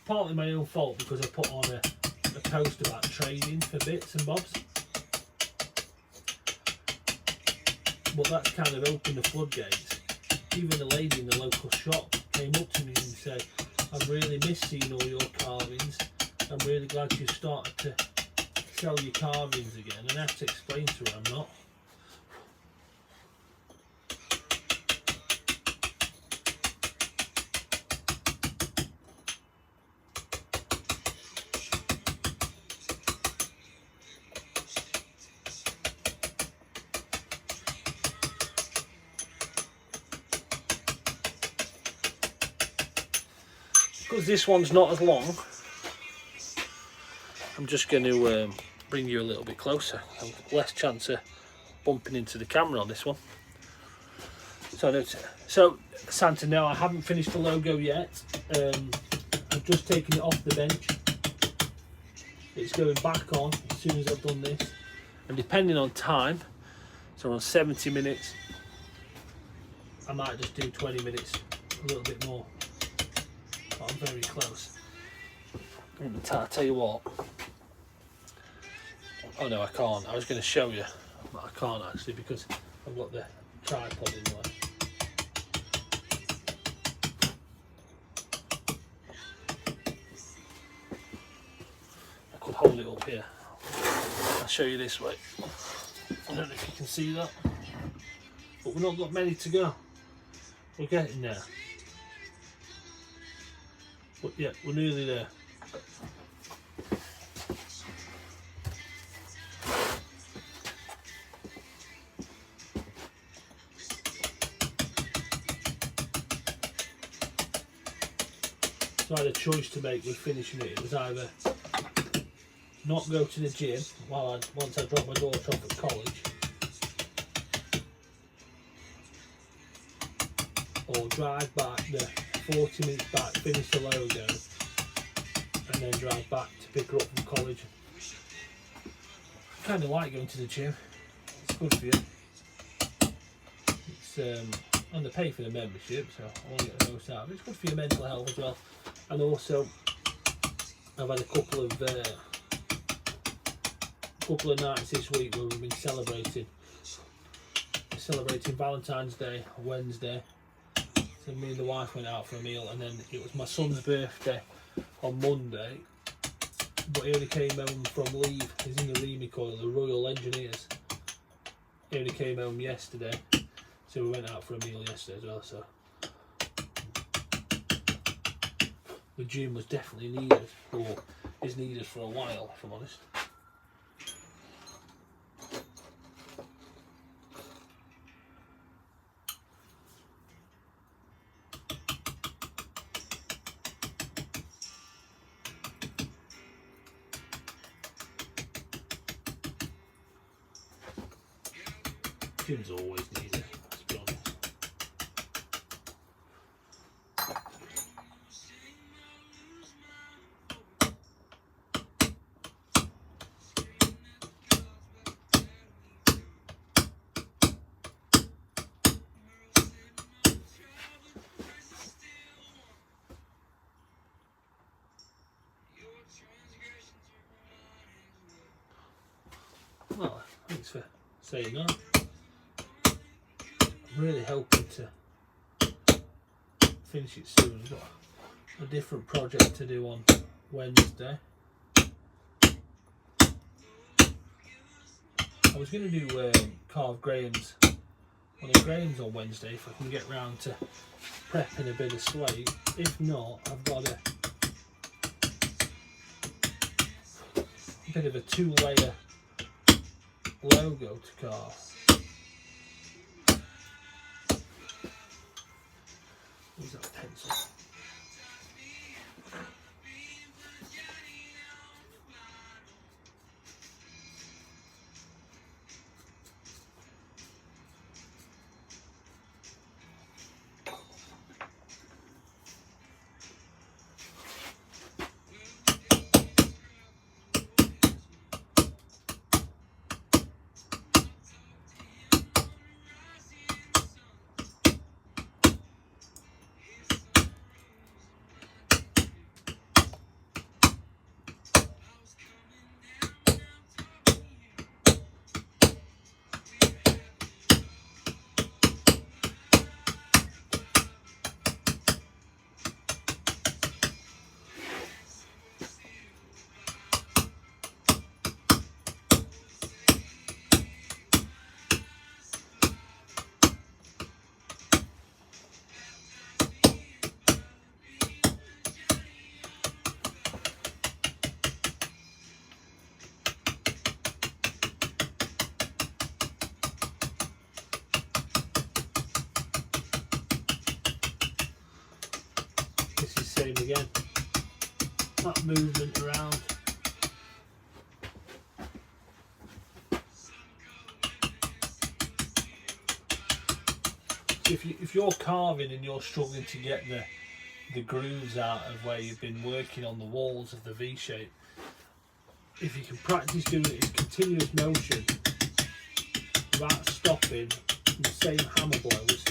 partly my own fault because I put on a post about trading for bits and bobs. But that's kind of opened the floodgates. Even a lady in the local shop came up to me and said, I've really missed seeing all your carvings. I'm really glad you started to sell your carvings again. And I have to explain to her I'm not. Because this one's not as long, I'm just going to bring you a little bit closer. Less chance of bumping into the camera on this one. So Santa, no, I haven't finished the logo yet. I've just taken it off the bench. It's going back on as soon as I've done this. And depending on time, so on 70 minutes, I might just do 20 minutes, a little bit more. I'm very close. I'll tell you what. Oh no, I can't. I was going to show you, but I can't actually because I've got the tripod in the way. I could hold it up here. I'll show you this way. I don't know if you can see that, but we've not got many to go. We're getting there. But yeah, we're nearly there. So I had a choice to make with finishing it. It was either not go to the gym once I dropped my daughter off at college, or drive back the 40 minutes back, finish the logo, and then drive back to pick her up from college. I kind of like going to the gym. It's good for you. It's and they pay for the membership, so I want to get the most out of it. It's good for your mental health as well. And also, I've had a couple of nights this week where we've been celebrating Valentine's Day on Wednesday. So me and the wife went out for a meal, and then it was my son's birthday on Monday, but he only came home from leave. He's in the Remy Coil, the Royal Engineers. He only came home yesterday, so we went out for a meal yesterday as well. So the gym was definitely needed, or is needed for a while, if I'm honest. Gym's always needed, let's be honest. Well, thanks for saying that. I'm really hoping to finish it soon. I've got a different project to do on Wednesday. I was going to do carve Graham's, one of Graham's on Wednesday if I can get round to prepping a bit of slate. If not, I've got a bit of a 2-layer logo to carve. Use that pencil. same again. That movement around. So if you're carving and you're struggling to get the grooves out of where you've been working on the walls of the V shape, if you can practice doing it in continuous motion without stopping, the same hammer blows,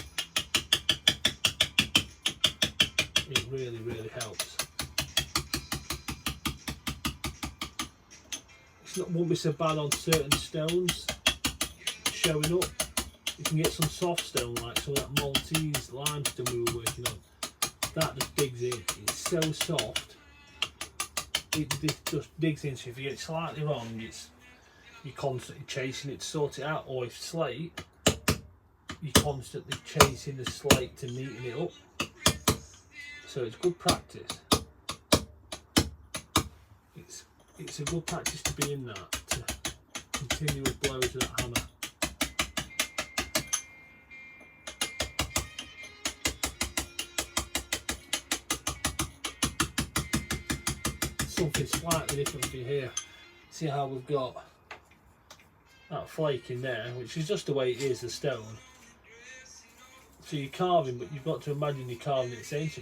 it really, really helps. It won't be so bad on certain stones showing up. You can get some soft stone like some of that Maltese limestone we were working on. That just digs in. It's so soft. It just digs in. So if you get it slightly wrong, you're constantly chasing it to sort it out. Or if slate, you're constantly chasing the slate to neaten it up. So it's good practice. It's a good practice to be in that, to continuous blows with that hammer. Something slightly different for you here. See how we've got that flake in there, which is just the way it is, the stone. So you're carving, but you've got to imagine you're carving it the same, so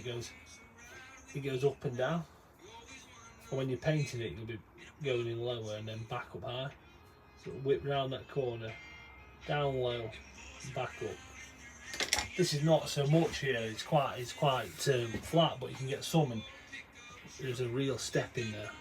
it goes up and down. And when you're painting it, you'll be going in lower and then back up high. So it'll whip round that corner, down low, back up. This is not so much here. It's quite flat, but you can get some, and there's a real step in there.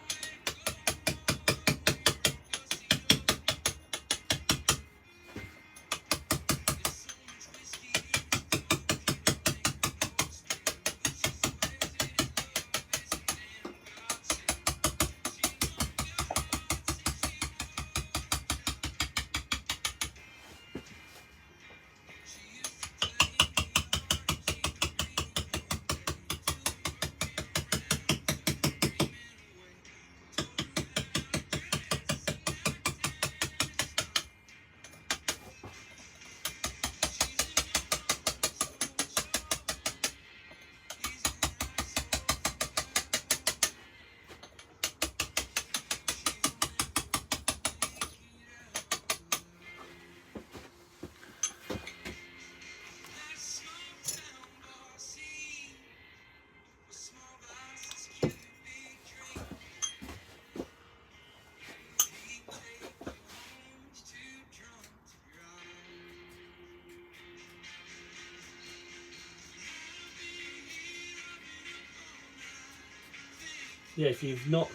Yeah, if you've not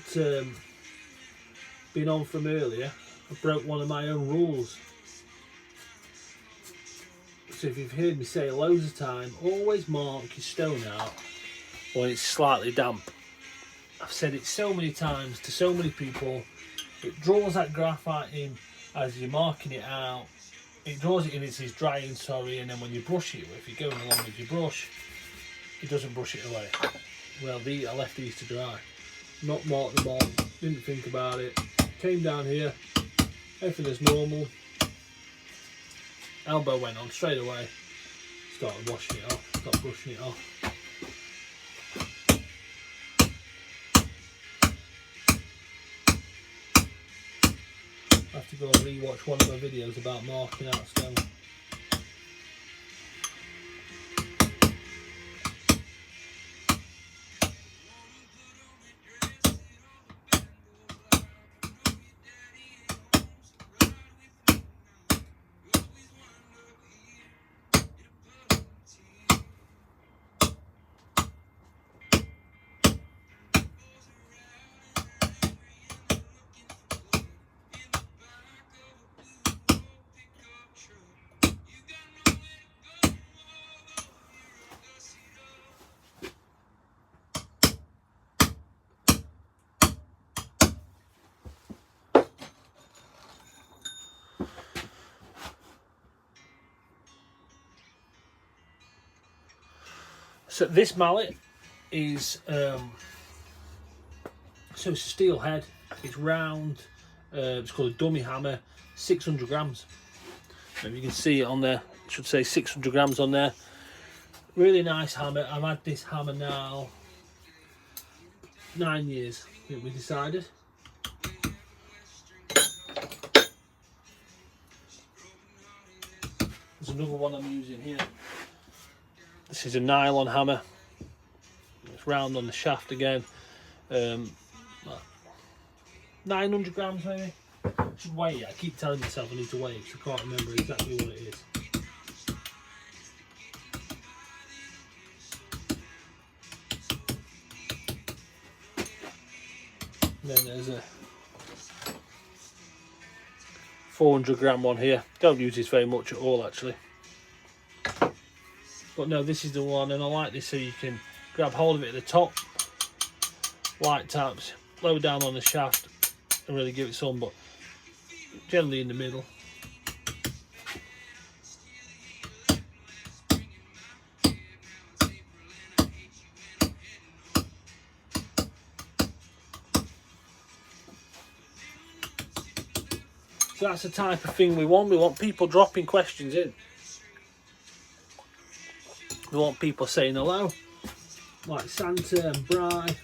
been on from earlier, I broke one of my own rules. So if you've heard me say loads of time, always mark your stone out when it's slightly damp. I've said it so many times to so many people. It draws that graphite in as you're marking it out. It draws it in as it's drying, sorry, and then when you brush it, if you're going along with your brush, it doesn't brush it away. Well, I left these to dry. Not marked them on, didn't think about it. Came down here, everything is normal. Elbow went on straight away. Started washing it off, started brushing it off. I have to go and re-watch one of my videos about marking out stone. So this mallet is so it's a steel head. It's round. It's called a dummy hammer. 600 grams. And you can see it on there. It should say 600 grams on there. Really nice hammer. I've had this hammer now 9 years, I think we decided. There's another one I'm using here. This is a nylon hammer. It's round on the shaft again. 900 grams maybe. I should weigh it. I keep telling myself I need to weigh it because I can't remember exactly what it is. And then there's a 400 gram one here. Don't use this very much at all actually. But no, this is the one, and I like this so you can grab hold of it at the top, light taps, low down on the shaft and really give it some, but generally in the middle. So that's the type of thing we want. We want people dropping questions in. We want people saying hello, like Santa and Bry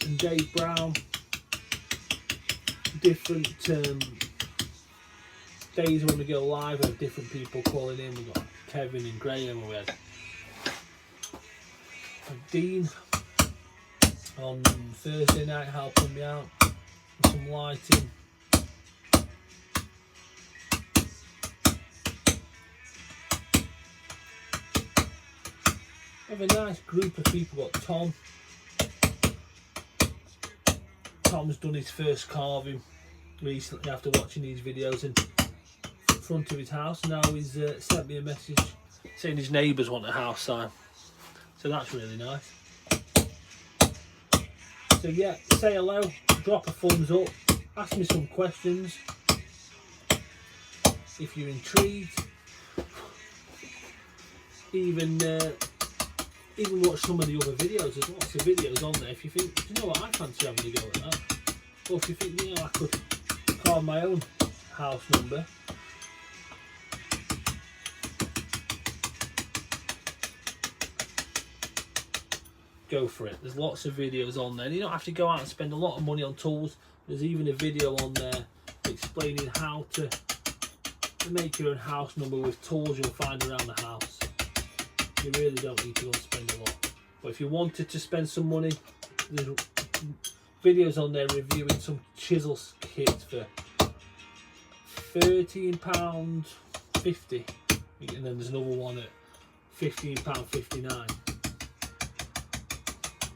and Dave Brown. Different days when we go live, we have different people calling in. We've got Kevin and Graham, we had Dean on Thursday night helping me out with some lighting. We have a nice group of people. We've got Tom. Tom's done his first carving recently after watching these videos in front of his house. Now he's sent me a message saying his neighbours want a house sign. So that's really nice. So yeah, say hello, drop a thumbs up, ask me some questions if you're intrigued. Even watch some of the other videos. There's lots of videos on there. If you think, you know what, I fancy having a go at that. Or if you think, you know, I could carve my own house number. Go for it. There's lots of videos on there. You don't have to go out and spend a lot of money on tools. There's even a video on there explaining how to make your own house number with tools you'll find around the house. You really don't need to go and spend a lot. But if you wanted to spend some money, there's videos on there reviewing some chisel kits for £13.50, and then there's another one at £15.59.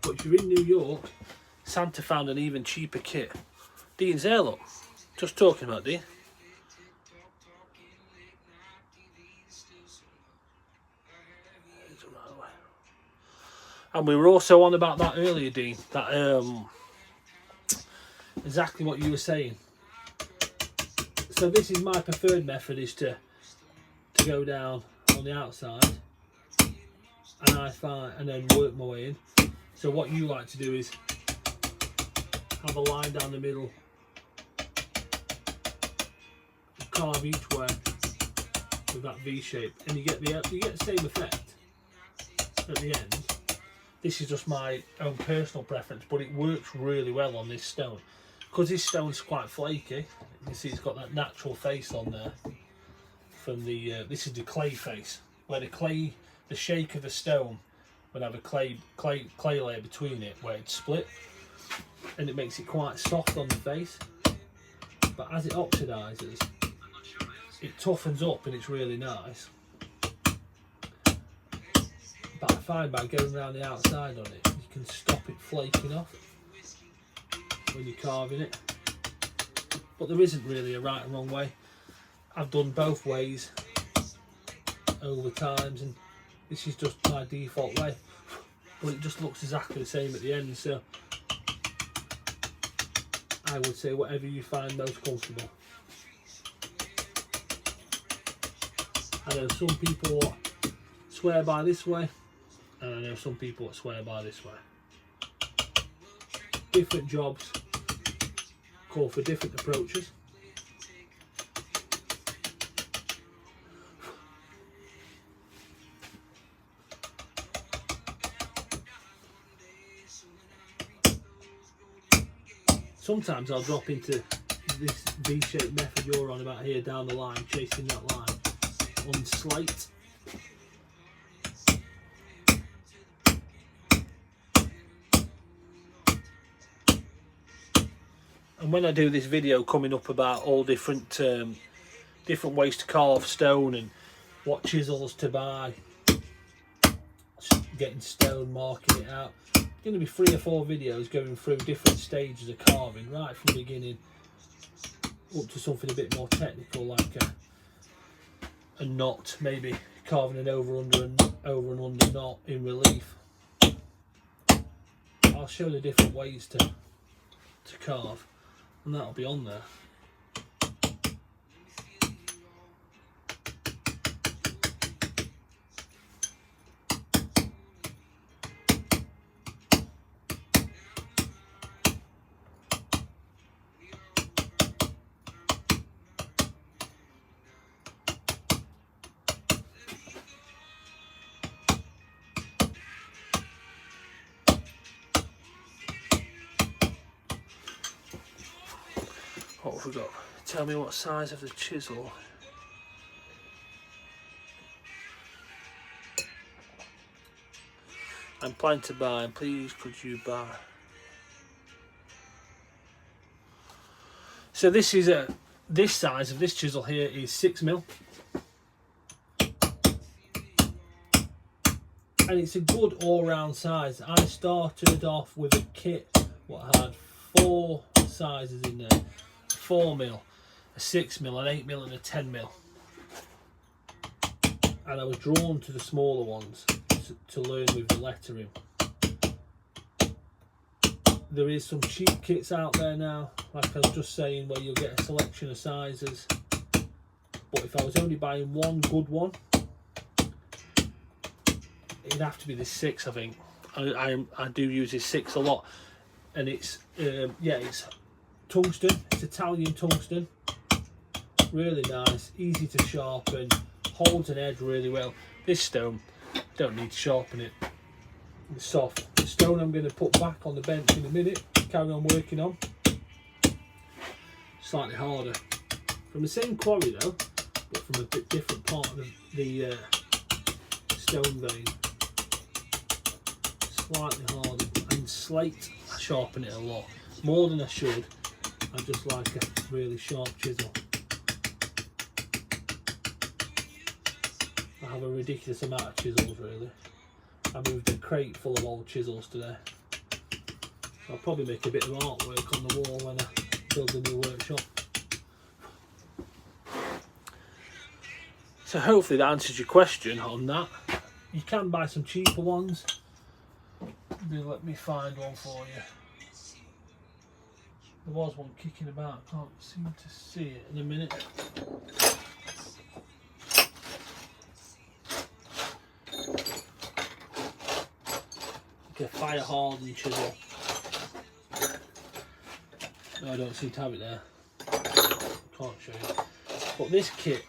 But if you're in New York, Santa found an even cheaper kit. Dean's there, look. Just talking about Dean. And we were also on about that earlier, Dean. That exactly what you were saying. So this is my preferred method, is to go down on the outside, and then work my way in. So what you like to do is have a line down the middle, carve each way with that V shape, and you get the same effect at the end. This is just my own personal preference, but it works really well on this stone. Because this stone's quite flaky, you can see it's got that natural face on there. From the this is the clay face, where the shake of the stone would have a clay layer between it, where it's split, and it makes it quite soft on the face. But as it oxidizes, it toughens up, and it's really nice. But I find by going around the outside on it, you can stop it flaking off when you're carving it. But there isn't really a right and wrong way. I've done both ways over times, and this is just my default way. But it just looks exactly the same at the end, so I would say whatever you find most comfortable. I know some people swear by this way, and I know some people that swear by this way. Different jobs call for different approaches. Sometimes I'll drop into this V-shaped method you're on about here down the line, chasing that line on slate. And when I do this video coming up about all different ways to carve stone and what chisels to buy, getting stone, marking it out, there's going to be 3 or 4 videos going through different stages of carving, right from the beginning up to something a bit more technical like a knot, maybe carving an over and under knot in relief. I'll show the different ways to carve, and that'll be on there. What have we got? Tell me what size of the chisel. I'm planning to buy, and please could you buy. So this is this size of this chisel here is 6mm. And it's a good all-round size. I started off with a kit what had 4 sizes in there. 4mm, a 6mm, an 8mm and a 10mm. And I was drawn to the smaller ones to learn with the lettering. There is some cheap kits out there now, like I was just saying, where you'll get a selection of sizes. But if I was only buying one good one, it'd have to be the 6, I think. I do use this 6 a lot, and it's yeah, it's tungsten. It's Italian tungsten. Really nice, easy to sharpen, holds an edge really well. This stone, don't need to sharpen it. It's soft. The stone I'm going to put back on the bench in a minute, carry on working on. Slightly harder. From the same quarry though, but from a bit different part of the stone vein. Slightly harder. And slate, I sharpen it a lot. More than I should. I just like a really sharp chisel. I have a ridiculous amount of chisels really. I moved a crate full of old chisels today. So I'll probably make a bit of artwork on the wall when I build a new workshop. So hopefully that answers your question on that. You can buy some cheaper ones. Let me find one for you. There was one kicking about, I can't seem to see it in a minute. Like a fire hardened chisel. No, I don't seem to have it there. Can't show you. But this kit,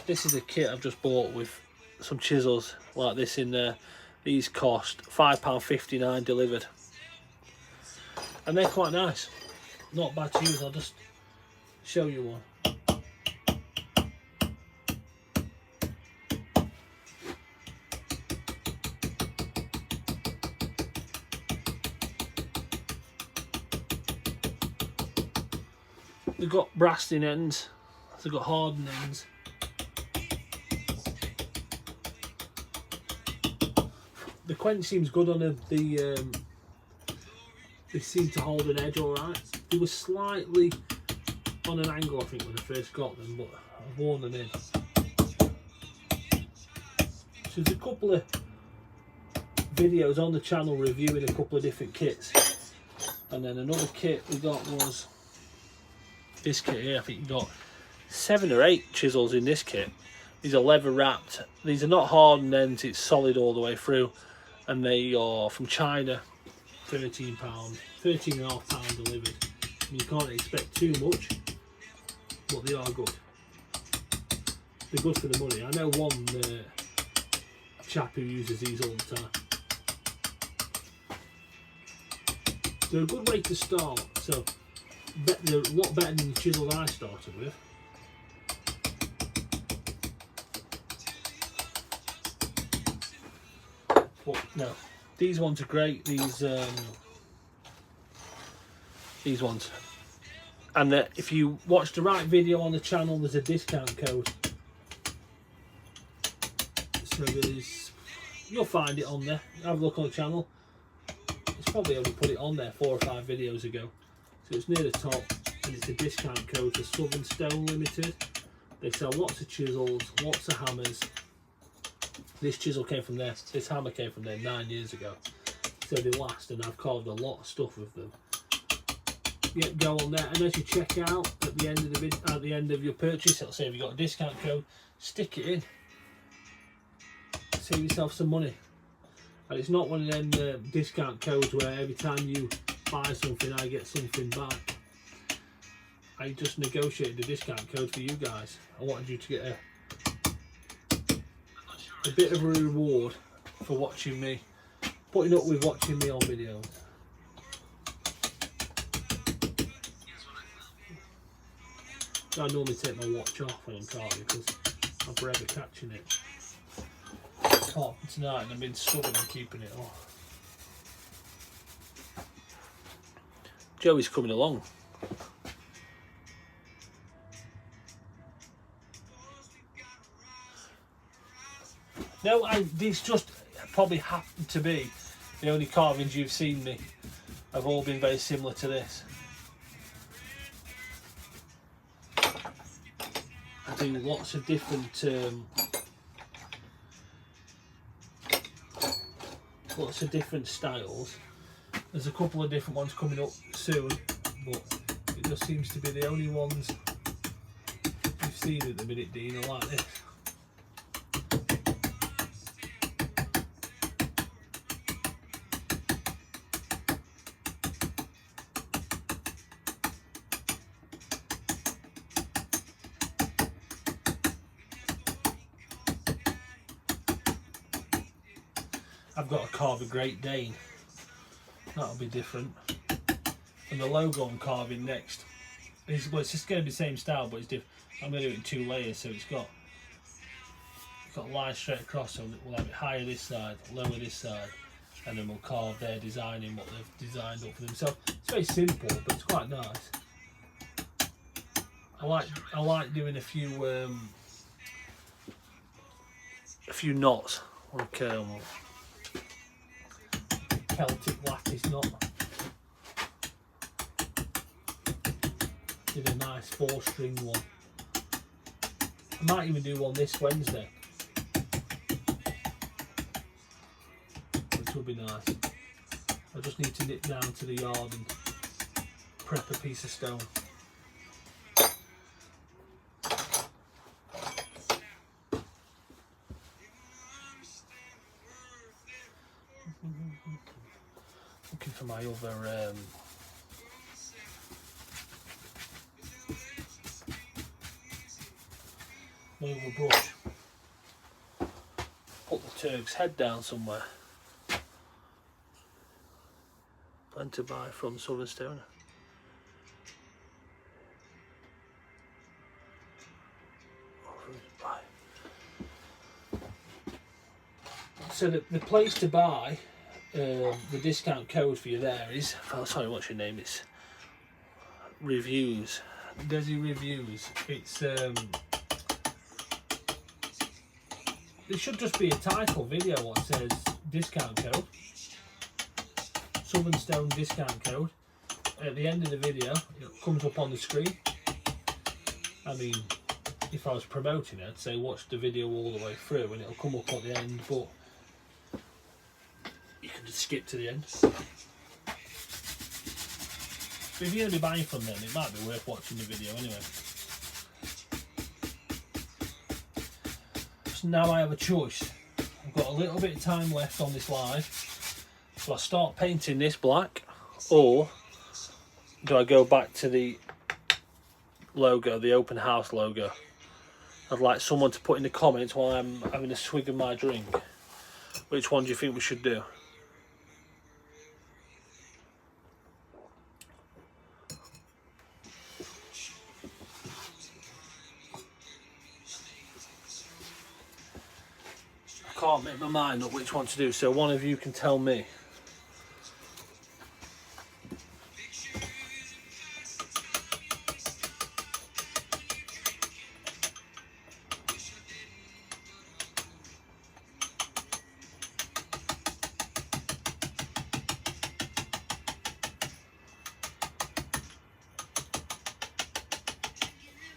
this is a kit I've just bought with some chisels like this in there. These cost £5.59 delivered. And they're quite nice. Not bad to use, I'll just show you one. They've got brassing ends, they've got hardened ends. The quench seems good on them. They seem to hold an edge alright. They were slightly on an angle I think when I first got them, but I've worn them in. So there's a couple of videos on the channel reviewing a couple of different kits. And then another kit we got was this kit here. I think you got 7 or 8 chisels in this kit. These are leather wrapped. These are not hardened ends, it's solid all the way through. And they are from China. £13, £13.5 delivered. I mean, you can't expect too much, but they are good. They're good for the money. I know one chap who uses these all the time. they're a good way to start. So they're a lot better than the chisel I started with. But no, these ones are great. These ones. And if you watch the right video on the channel, there's a discount code. So you'll find it on there. Have a look on the channel. It's probably only put it on there 4 or 5 videos ago. So it's near the top, and it's a discount code for Southern Stone Limited. They sell lots of chisels, lots of hammers. This chisel came from there. This hammer came from there 9 years ago. So they last, and I've carved a lot of stuff with them. Yeah, go on there, and as you check out at the end of the end of your purchase, it'll say if you've got a discount code, stick it in. Save yourself some money. And it's not one of them discount codes where every time you buy something I get something back. I just negotiated the discount code for you guys. I wanted you to get a bit of a reward for watching me, putting up with watching me on videos. I normally take my watch off when I'm carving because I'm forever catching it. Can't tonight, and I've been stubborn and keeping it off. Joey's coming along. No, these just probably happen to be the only carvings you've seen me have all been very similar to this. I do lots of different styles. There's a couple of different ones coming up soon, but it just seems to be the only ones you've seen at the minute, Dean, are like this. I've got to carve a Great Dane. That'll be different. And the logo I'm carving next is, well, it's just going to be the same style, but it's different. I'm going to do it in 2 layers, so it's got lines straight across, so we'll have it higher this side, lower this side, and then we'll carve their design in what they've designed up for themselves. It's very simple, but it's quite nice. I like doing a few knots, like Celtic lattice knot. Did a nice 4-string one. I might even do one this Wednesday, which will be nice. I just need to nip down to the yard and prep a piece of stone. Looking for my other brush. Put the Turk's head down somewhere. Plan to buy from Southern Stone. So the place to buy, the discount code for you there is, oh, sorry, what's your name? It's Reviews. Desi Reviews. It's it should just be a title video what says discount code, Southern Stone discount code. At the end of the video it comes up on the screen. I mean, if I was promoting it I'd say watch the video all the way through and it'll come up at the end, but you can just skip to the end. But if you're going to be buying from them, it might be worth watching the video anyway. So now I have a choice. I've got a little bit of time left on this live. So I start painting this black, or do I go back to the logo, the open house logo? I'd like someone to put in the comments while I'm having a swig of my drink. Which one do you think we should do? my mind up which one to do, so one of you can tell me.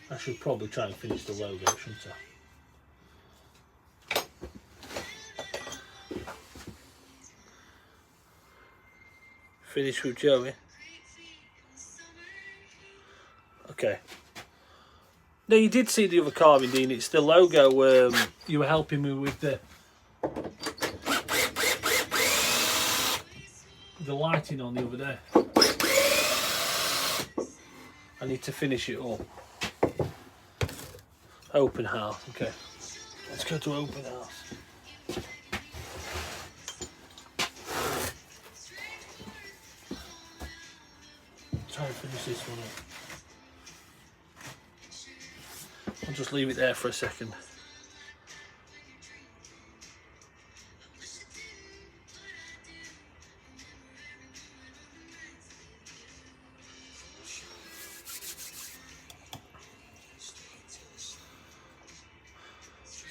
I should probably try and finish the logo, shouldn't I? Finish with Joey. Okay. No, you did see the other carving, Dean. It's the logo. You were helping me with the lighting on the other day. I need to finish it up. Open house. Okay. Let's go to open house. Try and finish this one up. I'll just leave it there for a second.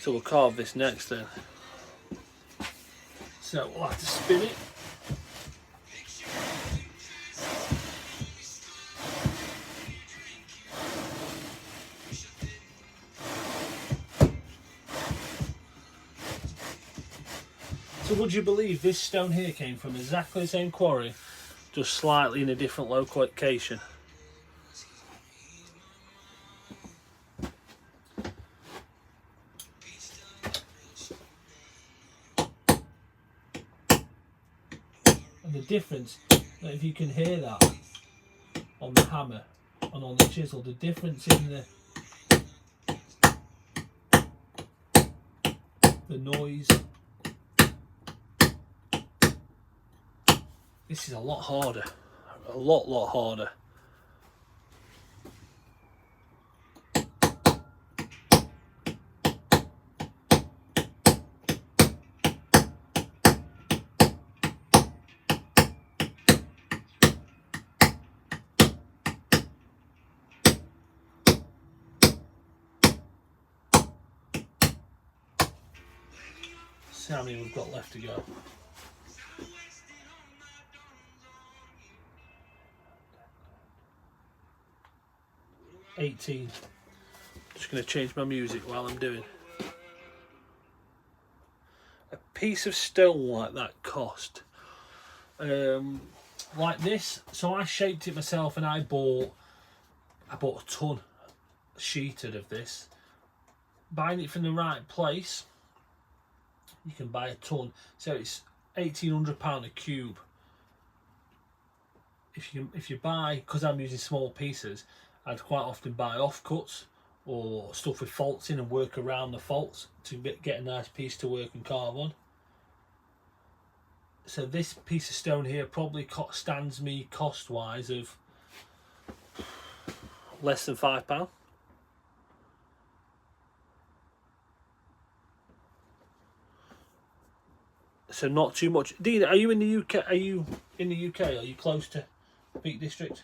So we'll carve this next then. So we'll have to spin it. So would you believe this stone here came from exactly the same quarry, just slightly in a different location? And the difference, if you can hear that on the hammer and on the chisel, the difference in the noise. This is a lot harder, a lot harder. See how many we've got left to go. $18. Just going to change my music while I'm doing. A piece of stone like that cost like this. So I shaped it myself, and I bought a ton sheeted of this. Buying it from the right place, you can buy a ton. So it's £1,800 a cube. If you buy, because I'm using small pieces, I'd quite often buy offcuts or stuff with faults in and work around the faults to get a nice piece to work and carve on. So this piece of stone here probably stands me cost wise of less than £5. So not too much. Dean, are you in the UK? Are you in the UK? Are you close to Peak District?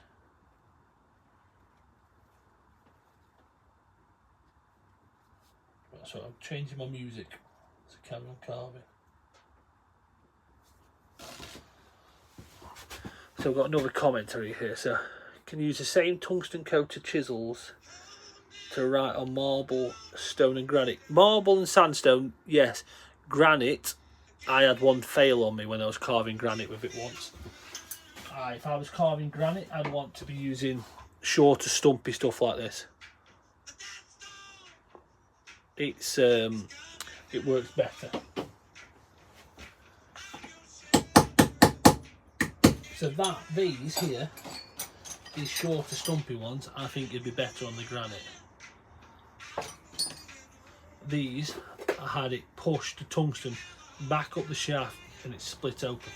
So I'm changing my music to carry on carving. So I've got another commentary here. So can use the same tungsten coated chisels to write on marble, stone and granite. Marble and sandstone, yes. Granite, I had one fail on me when I was carving granite with it once. If I was carving granite, I'd want to be using shorter, stumpy stuff like this. It's it works better. So these here, these shorter, stumpy ones, I think it'd be better on the granite. These, I had it pushed the tungsten back up the shaft and it's split open.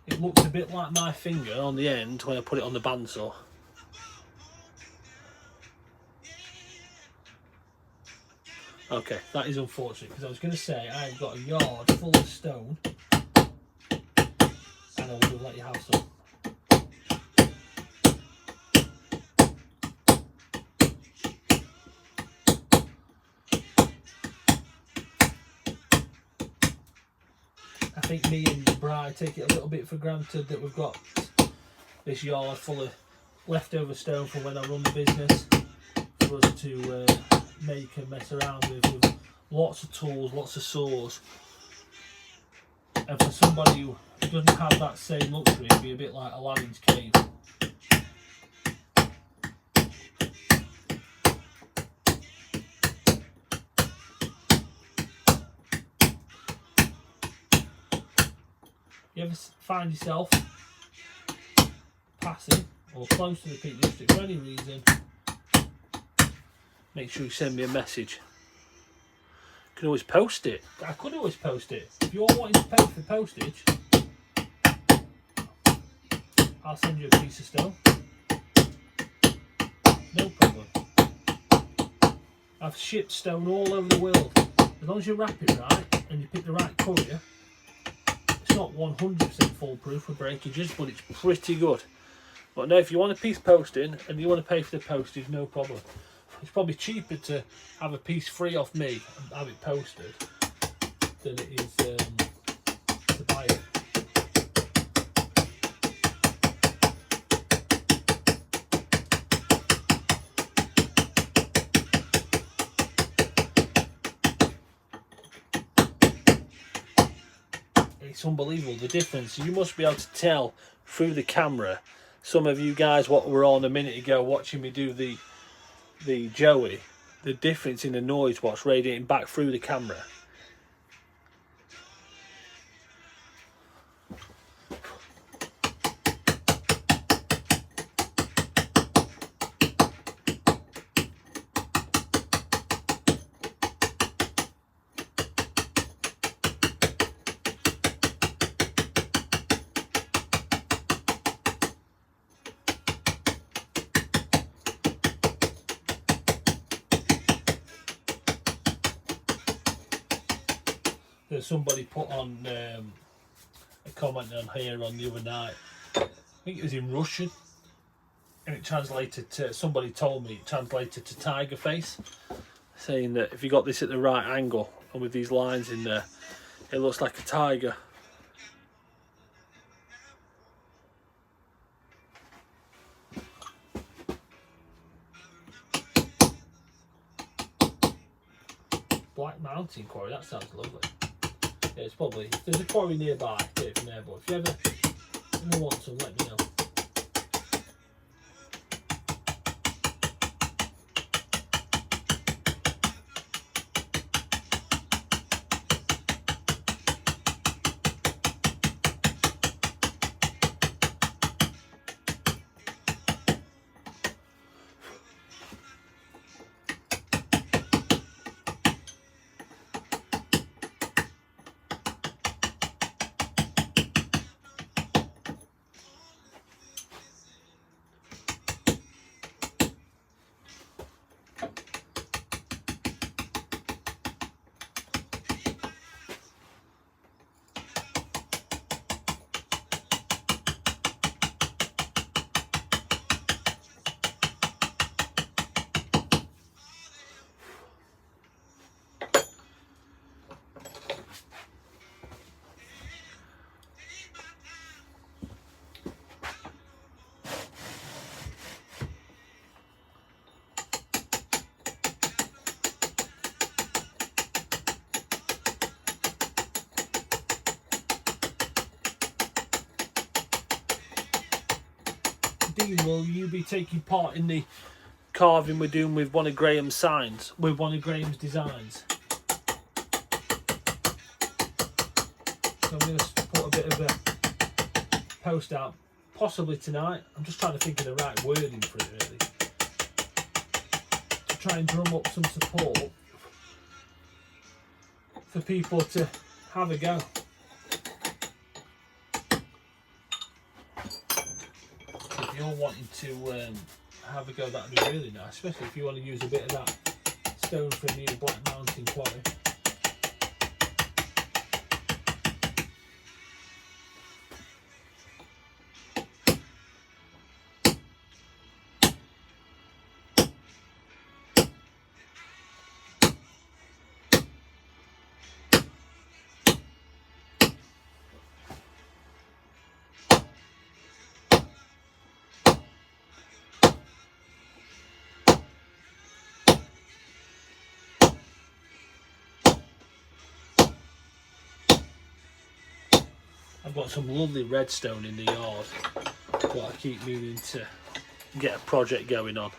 It looks a bit like my finger on the end when I put it on the bandsaw. Okay, that is unfortunate, because I was going to say I've got a yard full of stone and I would have let you have some. I think me and the bride take it a little bit for granted that we've got this yard full of leftover stone from when I run the business for us to make and mess around with lots of tools, lots of saws. And for somebody who doesn't have that same luxury, it'd be a bit like Aladdin's cave. You ever find yourself passing or close to the Peak District for any reason, make sure you send me a message. You can always post it. I could always post it. If you're wanting to pay for postage, I'll send you a piece of stone. No problem. I've shipped stone all over the world. As long as you wrap it right and you pick the right courier, it's not 100% foolproof with breakages, but it's pretty good. But no, if you want a piece posting and you want to pay for the postage, no problem. It's probably cheaper to have a piece free off me and have it posted than it is to buy it. It's unbelievable the difference. You must be able to tell through the camera. Some of you guys what were on a minute ago watching me do the Joey, the difference in the noise what's radiating back through the camera. There's somebody put on a comment on here on the other night. I think it was in Russian, and it translated to, somebody told me it translated to tiger face, saying that if you got this at the right angle and with these lines in there, it looks like a tiger. Black Mountain Quarry, that sounds lovely. Yeah, it's probably, if there's a quarry nearby, get it from there, but if you ever want some, let me know. Dean, will you be taking part in the carving we're doing with one of Graham's signs, with one of Graham's designs? So I'm going to put a bit of a post out, possibly tonight. I'm just trying to think of the right wording for it, really, to try and drum up some support for people to have a go. If you're wanting to have a go, that'd be really nice, especially if you want to use a bit of that stone for a new black mountain quarry. I've got some lovely redstone in the yard, but I keep meaning to get a project going on.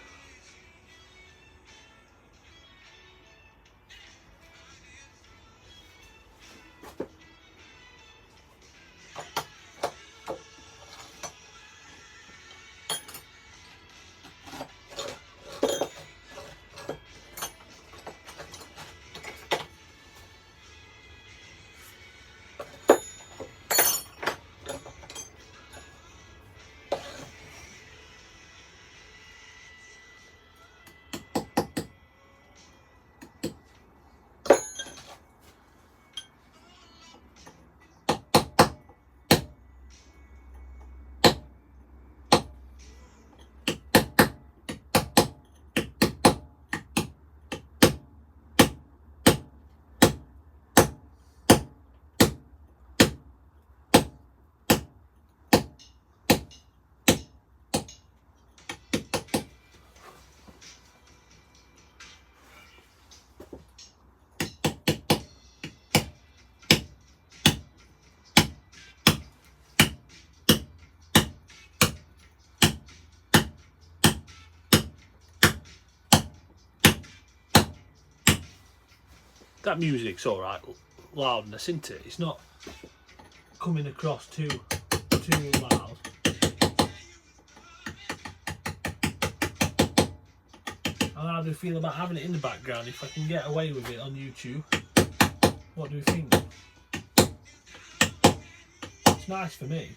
That music's alright loudness, isn't it? It's not coming across too loud. How do you feel about having it in the background if I can get away with it on YouTube? What do you think? It's nice for me.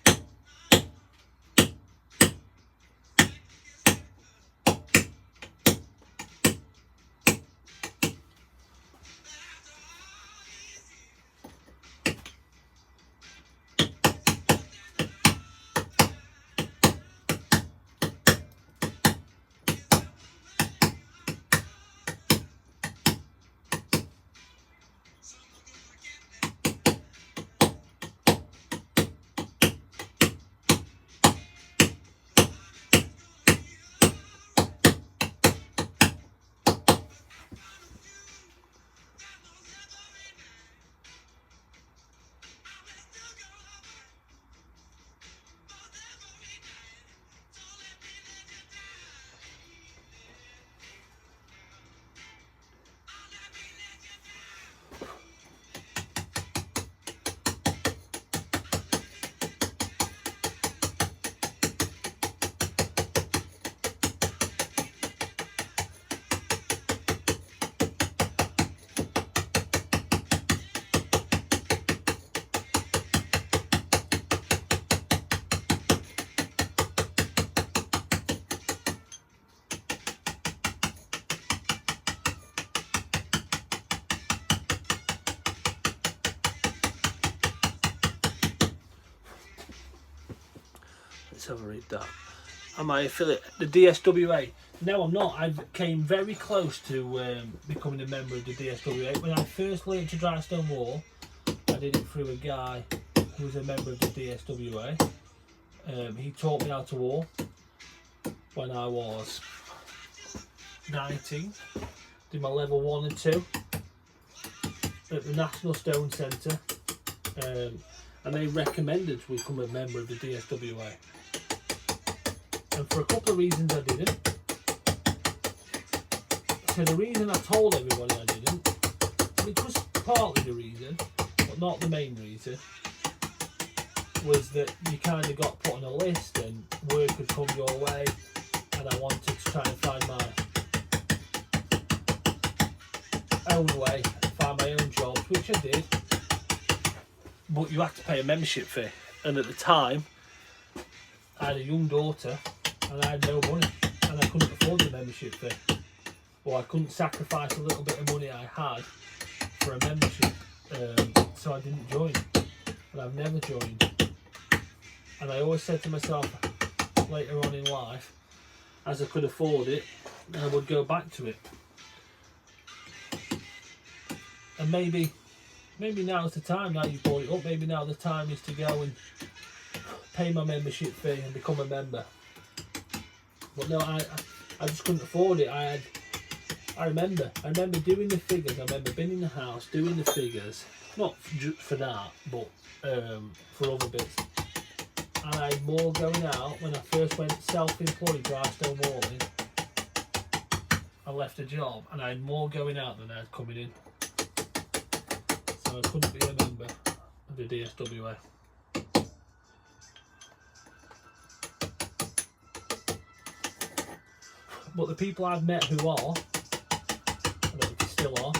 Let's have a read that. Am I affiliate the DSWA? No, I'm not. I came very close to becoming a member of the DSWA. When I first learned to dry stone wall, I did it through a guy who was a member of the DSWA. He taught me how to wall when I was 19. Did my level 1 and 2 at the National Stone Centre, and they recommended we become a member of the DSWA. And for a couple of reasons I didn't. So the reason I told everybody I didn't, which was partly the reason, but not the main reason, was that you kind of got put on a list and work would come your way, and I wanted to try and find my own way, find my own jobs, which I did. But you had to pay a membership fee, and at the time I had a young daughter and I had no money and I couldn't afford the membership fee. or I couldn't sacrifice a little bit of money I had for a membership, so I didn't join. But I've never joined. And I always said to myself later on in life, as I could afford it, I would go back to it. And maybe now's the time. Now you've brought it up, maybe now the time is to go and pay my membership fee and become a member. But no, I just couldn't afford it. I remember doing the figures. I remember being in the house doing the figures, not for that, but for other bits. And I had more going out when I first went self-employed dry stone walling. I left a job and I had more going out than I had coming in. So I couldn't be a member of the DSWA. But the people I've met who are, I don't know if they still are,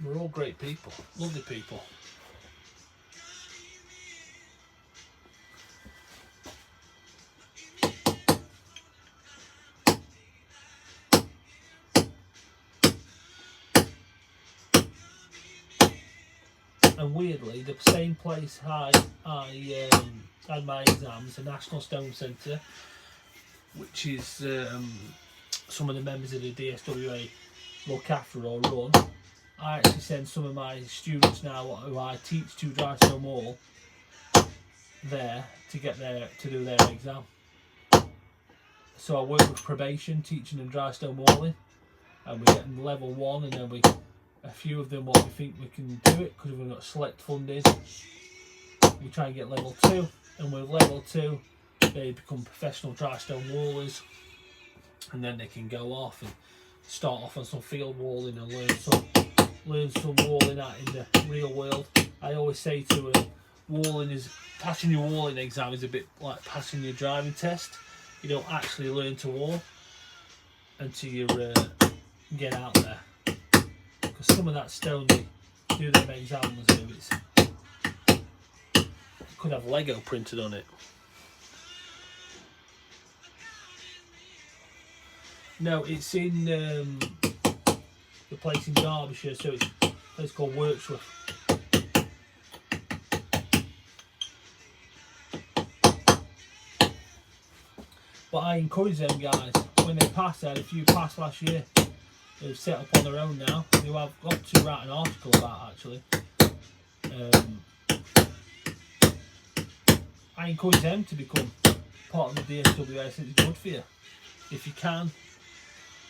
we're all great people, lovely people. And weirdly, the same place I had my exams, the National Stone Centre, which is some of the members of the DSWA look after or run. I actually send some of my students now who I teach to dry stone wall there to do their exam. So I work with probation, teaching them dry stone walling, and we get them level 1, and then a few of them what we think we can do it because we've got select funding. We try and get level 2, and with level 2 they become professional dry stone wallers, and then they can go off and start off on some field walling and learn some walling out in the real world. I always say to passing your walling exam is a bit like passing your driving test. You don't actually learn to wall until you get out there, because some of that stone they do them exams with, it could have Lego printed on it. No, it's in the place in Derbyshire, so it's a place called Workspace. But I encourage them guys, when they pass, I had a few pass last year, they've set up on their own now, who I've got to write an article about actually. I encourage them to become part of the DSWA. I think it's good for you. If you can,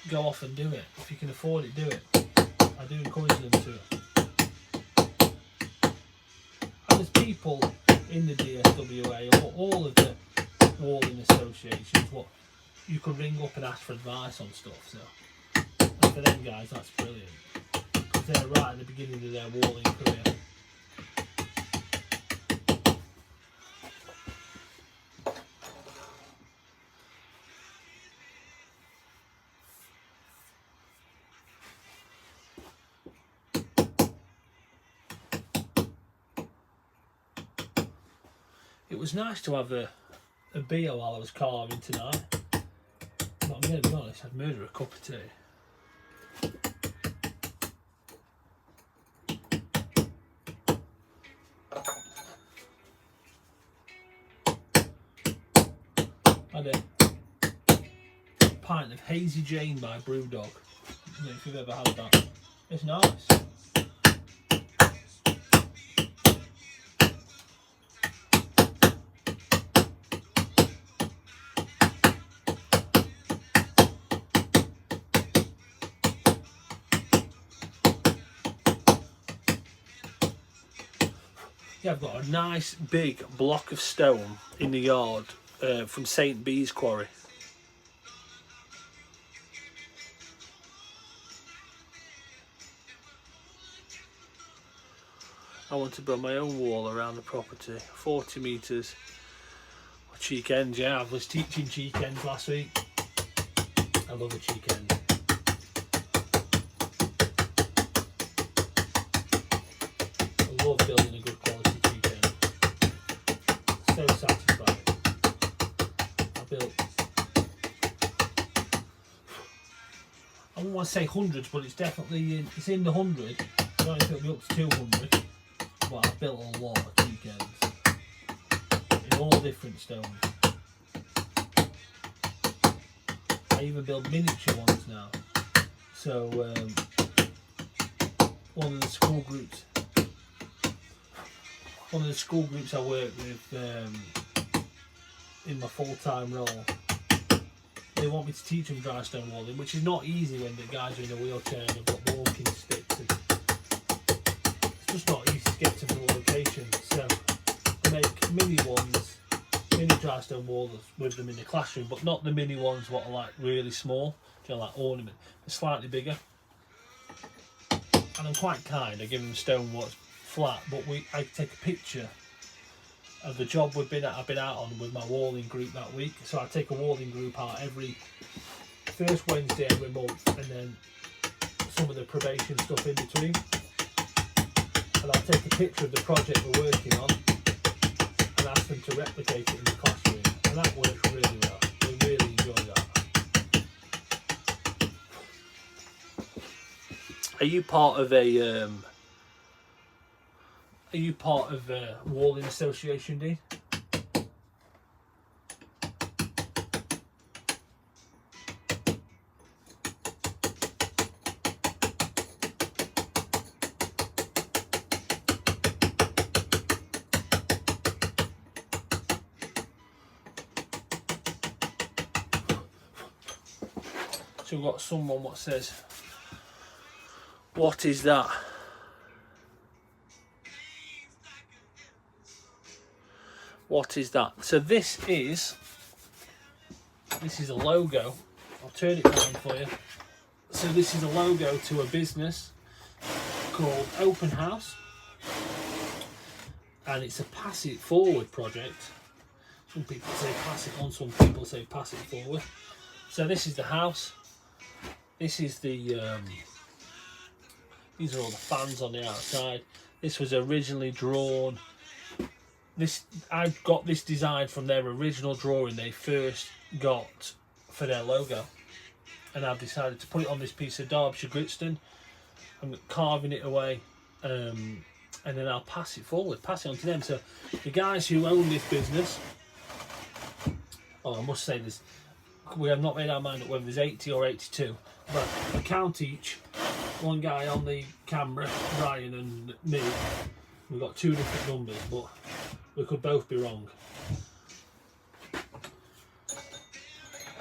go off and do it. If you can afford it, do it. I do encourage them to it. And there's people in the DSWA or all of the walling associations what you could ring up and ask for advice on stuff. So, and for them guys, that's brilliant, because they're right at the beginning of their walling career. It was nice to have a beer while I was carving tonight. But I'm going to be honest, I'd murder a cup of tea. I had a pint of Hazy Jane by Brewdog. I don't know if you've ever had that. It's nice. Yeah, I've got a nice big block of stone in the yard from St. B's quarry. I want to build my own wall around the property, 40 metres. Cheek ends, yeah, I was teaching cheek ends last week. I love a cheek end. I love building a good quality cheek end. So satisfying. want to say hundreds, but it's definitely it's in the 100. I don't know if it'll be up to 200. But I've built a lot of key cairns in all different stones. I even build miniature ones now. So one of the school groups I work with in my full-time role, they want me to teach them dry stone walling, which is not easy when the guys are in a wheelchair and have got walking sticks. And it's just not easy to get to the location. So I make mini ones, mini dry stone walls with them in the classroom, but not the mini ones what are like really small, you know, like ornament. They're slightly bigger. And I'm quite kind. I give them stone what's flat, but I take a picture of the job I've been out on with my walling group that week. So I take a walling group out every first Wednesday every month, and then some of the probation stuff in between. And I'll take a picture of the project we're working on and ask them to replicate it in the classroom, and that works really well. They really enjoy that. Are you part of a walling association, Dean? So we've got someone what says, what is that? What is that? So this is a logo. I'll turn it around for you. So this is a logo to a business called Open House, and it's a pass it forward project. Some people say pass it on, some people say pass it forward. So this is the house. This is the these are all the fans on the outside. This was originally drawn. I got this design from their original drawing they first got for their logo, and I've decided to put it on this piece of Derbyshire gritstone. I'm carving it away, and then I'll pass it forward, pass it on to them. So the guys who own this business, I must say this, we have not made our mind up whether there's 80 or 82, but I count each. One guy on the camera, Ryan, and me, we've got two different numbers, but we could both be wrong.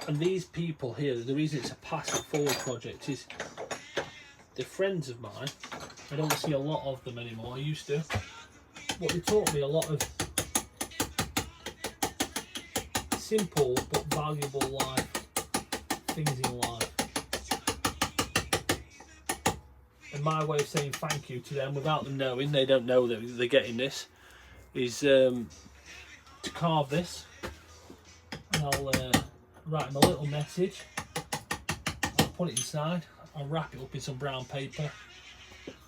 And these people here, the reason it's a pass it forward project is they're friends of mine. I don't see a lot of them anymore, I used to, but they taught me a lot of simple but valuable life things in life. And my way of saying thank you to them without them knowing, they don't know that they're getting this, is to carve this, and I'll write them a little message. I'll put it inside, I'll wrap it up in some brown paper,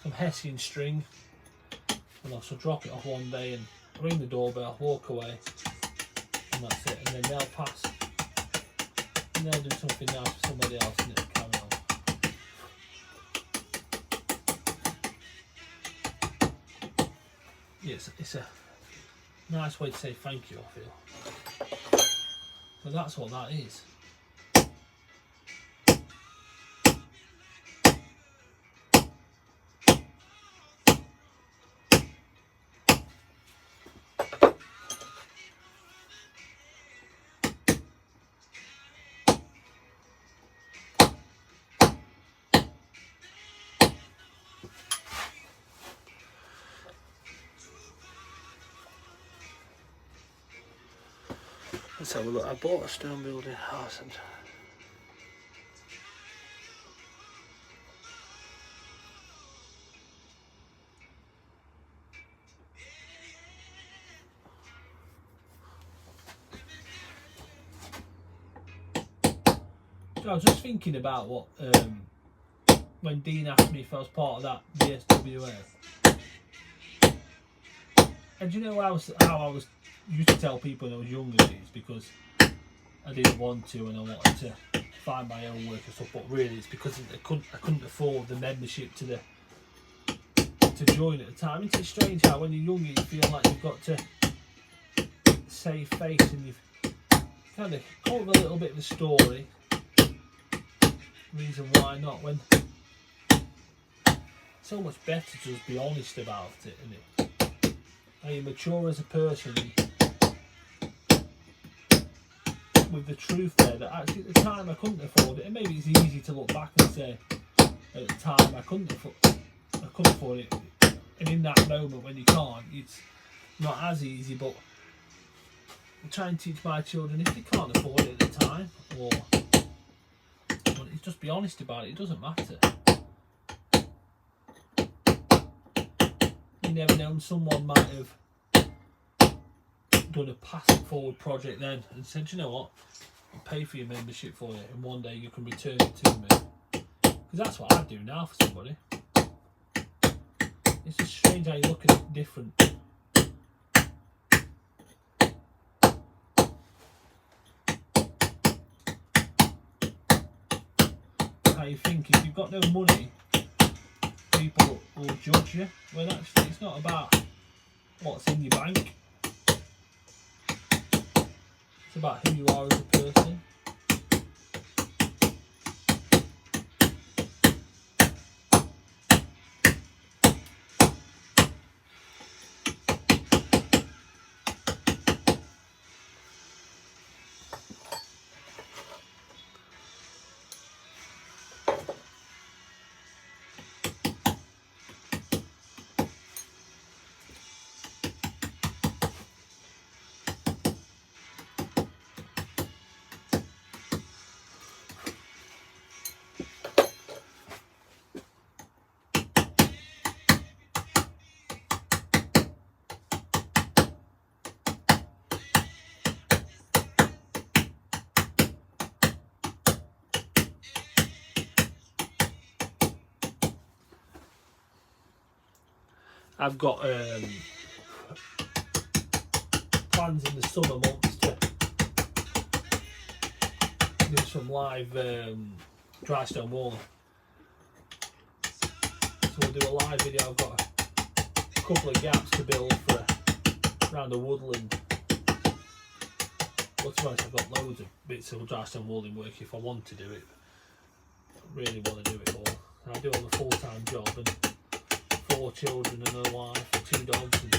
some hessian string, and I'll drop it off one day and ring the doorbell, walk away, and that's it. And then they'll pass, and they'll do something nice for somebody else, and it'll carry on. Yeah, it's a nice way to say thank you, I feel. So that's what that is. Let's have a look. I bought a stone building house and so I was just thinking about what when Dean asked me if I was part of that VSWA. And do you know how I was used to tell people when I was younger, is because I didn't want to and I wanted to find my own work and stuff, but really it's because I couldn't afford the membership to join at the time. It's strange how when you're younger you feel like you've got to save face, and you've kind of come up with a little bit of a story, reason why not, when it's so much better to just be honest about it, isn't it? And you mature as a person with the truth there, that actually at the time I couldn't afford it, and maybe it's easy to look back and say at the time I couldn't afford it, and in that moment when you can't, it's not as easy. But I try and teach my children, if they can't afford it at the time, or just be honest about it. It doesn't matter. You never know, someone might have done a pass it forward project then and said, you know what, I'll pay for your membership for you, and one day you can return it to me. Because that's what I do now for somebody. It's just strange how you look at it different. How you think if you've got no money, people will judge you, when actually it's not about what's in your bank, it's about who you are as a person. I've got plans in the summer months to do some live dry stone walling. So we'll do a live video. I've got a couple of gaps to build for around the woodland. But to be honest, I've got loads of bits of dry stone walling work if I want to do it. I really want to do it all. And I do have a full-time job and 4 children and a wife, 2 dogs, and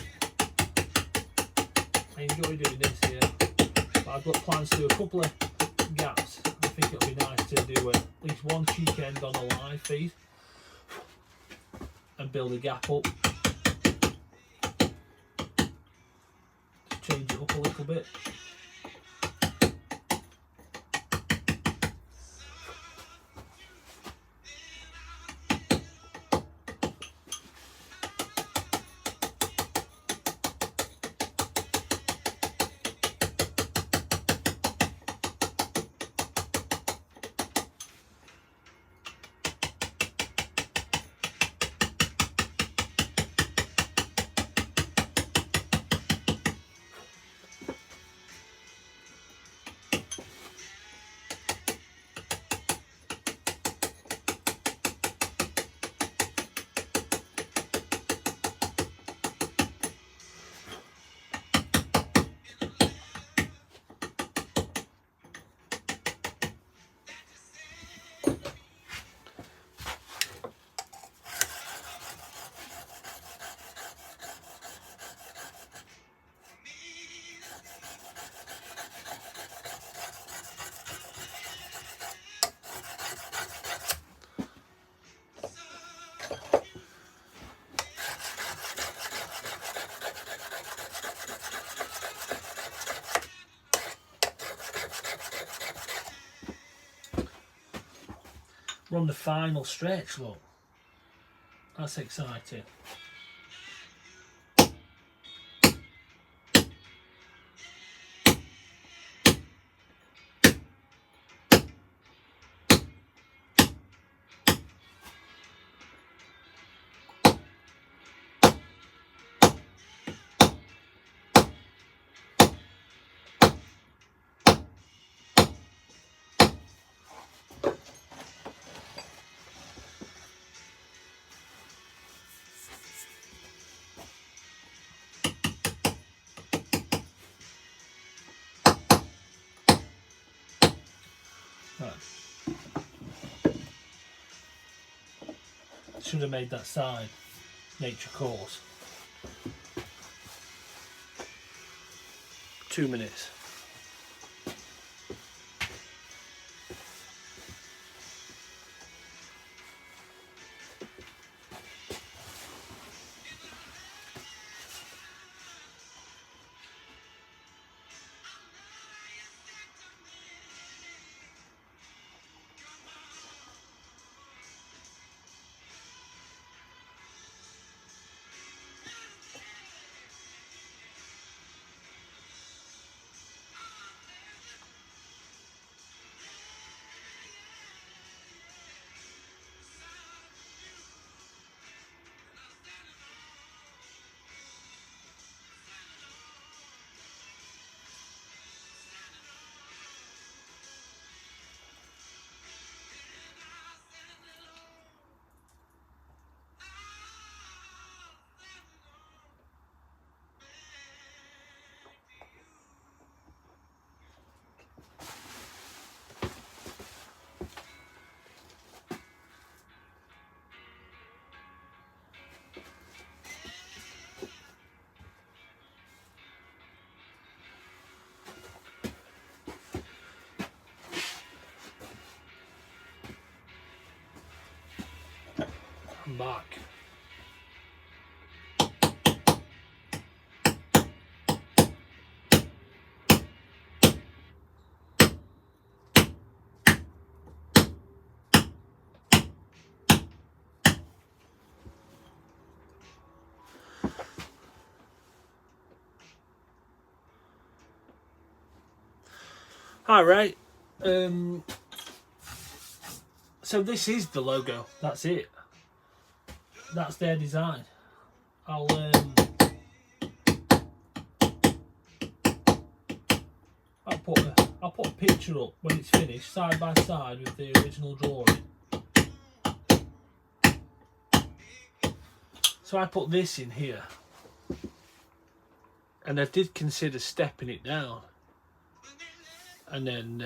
I enjoy doing this here. But I've got plans to do a couple of gaps. I think it'll be nice to do at least one weekend on a live feed and build a gap up. Just change it up a little bit. We're on the final stretch, look. That's exciting. Right. Should have made that side nature course. 2 minutes. I'm back. All right. So this is the logo. That's it. That's their design. I'll put a picture up when it's finished, side by side with the original drawing. So I put this in here, and I did consider stepping it down and then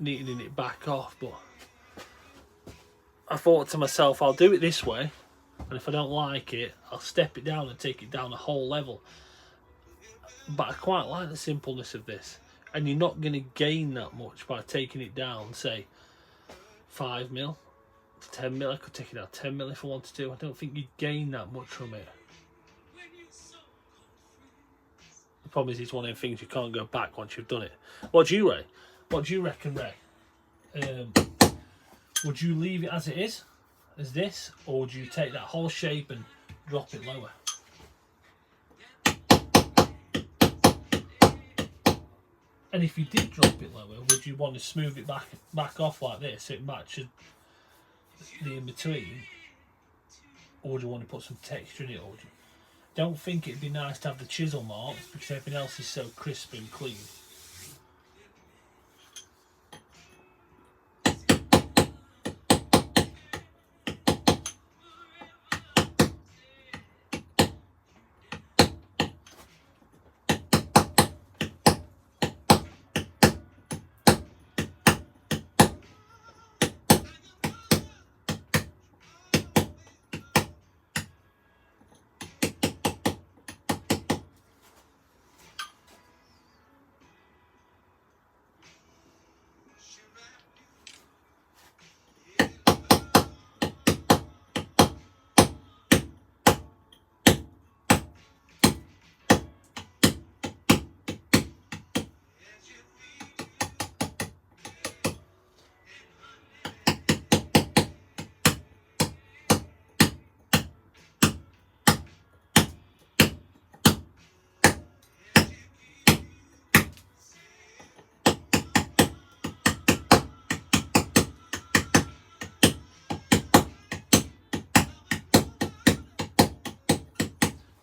neatening it back off, but I thought to myself, I'll do it this way, and if I don't like it, I'll step it down and take it down a whole level. But I quite like the simpleness of this, and you're not going to gain that much by taking it down, say 5 mil to 10 mil. I could take it down 10 mil if I wanted to. I don't think you'd gain that much from it. The problem is, it's one of the things you can't go back once you've done it. What do you, Ray? What do you reckon, Ray? Would you leave it as it is, as this, or would you take that whole shape and drop it lower? And if you did drop it lower, would you want to smooth it back off like this so it matches the in between, or would you want to put some texture in it? Or would you? Don't think it'd be nice to have the chisel marks because everything else is so crisp and clean.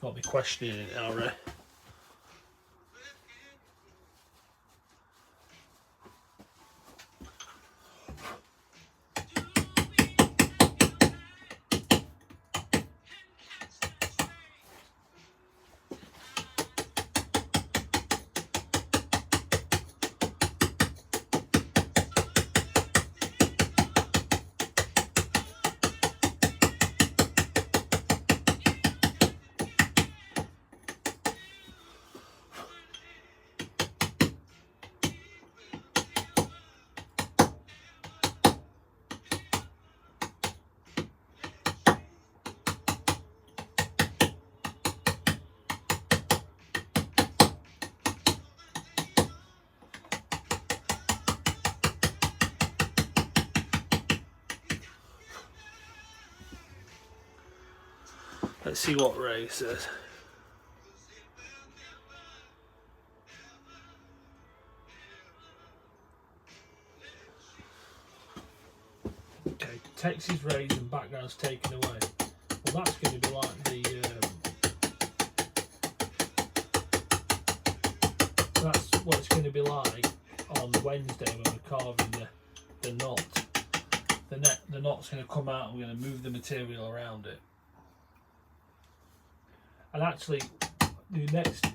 Got me questioning it now, Ray. Let's see what Ray says. Okay, text is raised and background's taken away. Well, that's going to be like that's what it's going to be like on Wednesday when we're carving the knot. The knot's going to come out and we're going to move the material around it. And actually, the next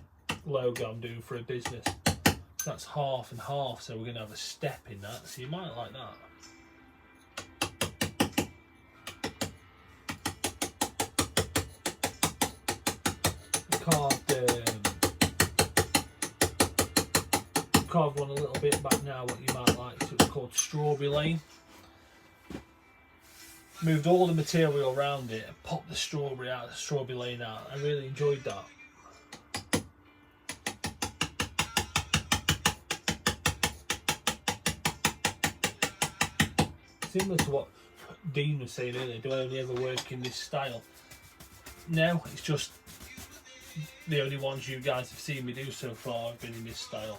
logo I'm doing for a business, that's half and half, so we're going to have a step in that, so you might like that. Carved one a little bit back now, what you might like, so it's called Strawberry Lane. Moved all the material around it and popped the strawberry lane out. I really enjoyed that. Similar to what Dean was saying earlier, do I only ever work in this style? No, it's just the only ones you guys have seen me do so far have been in this style.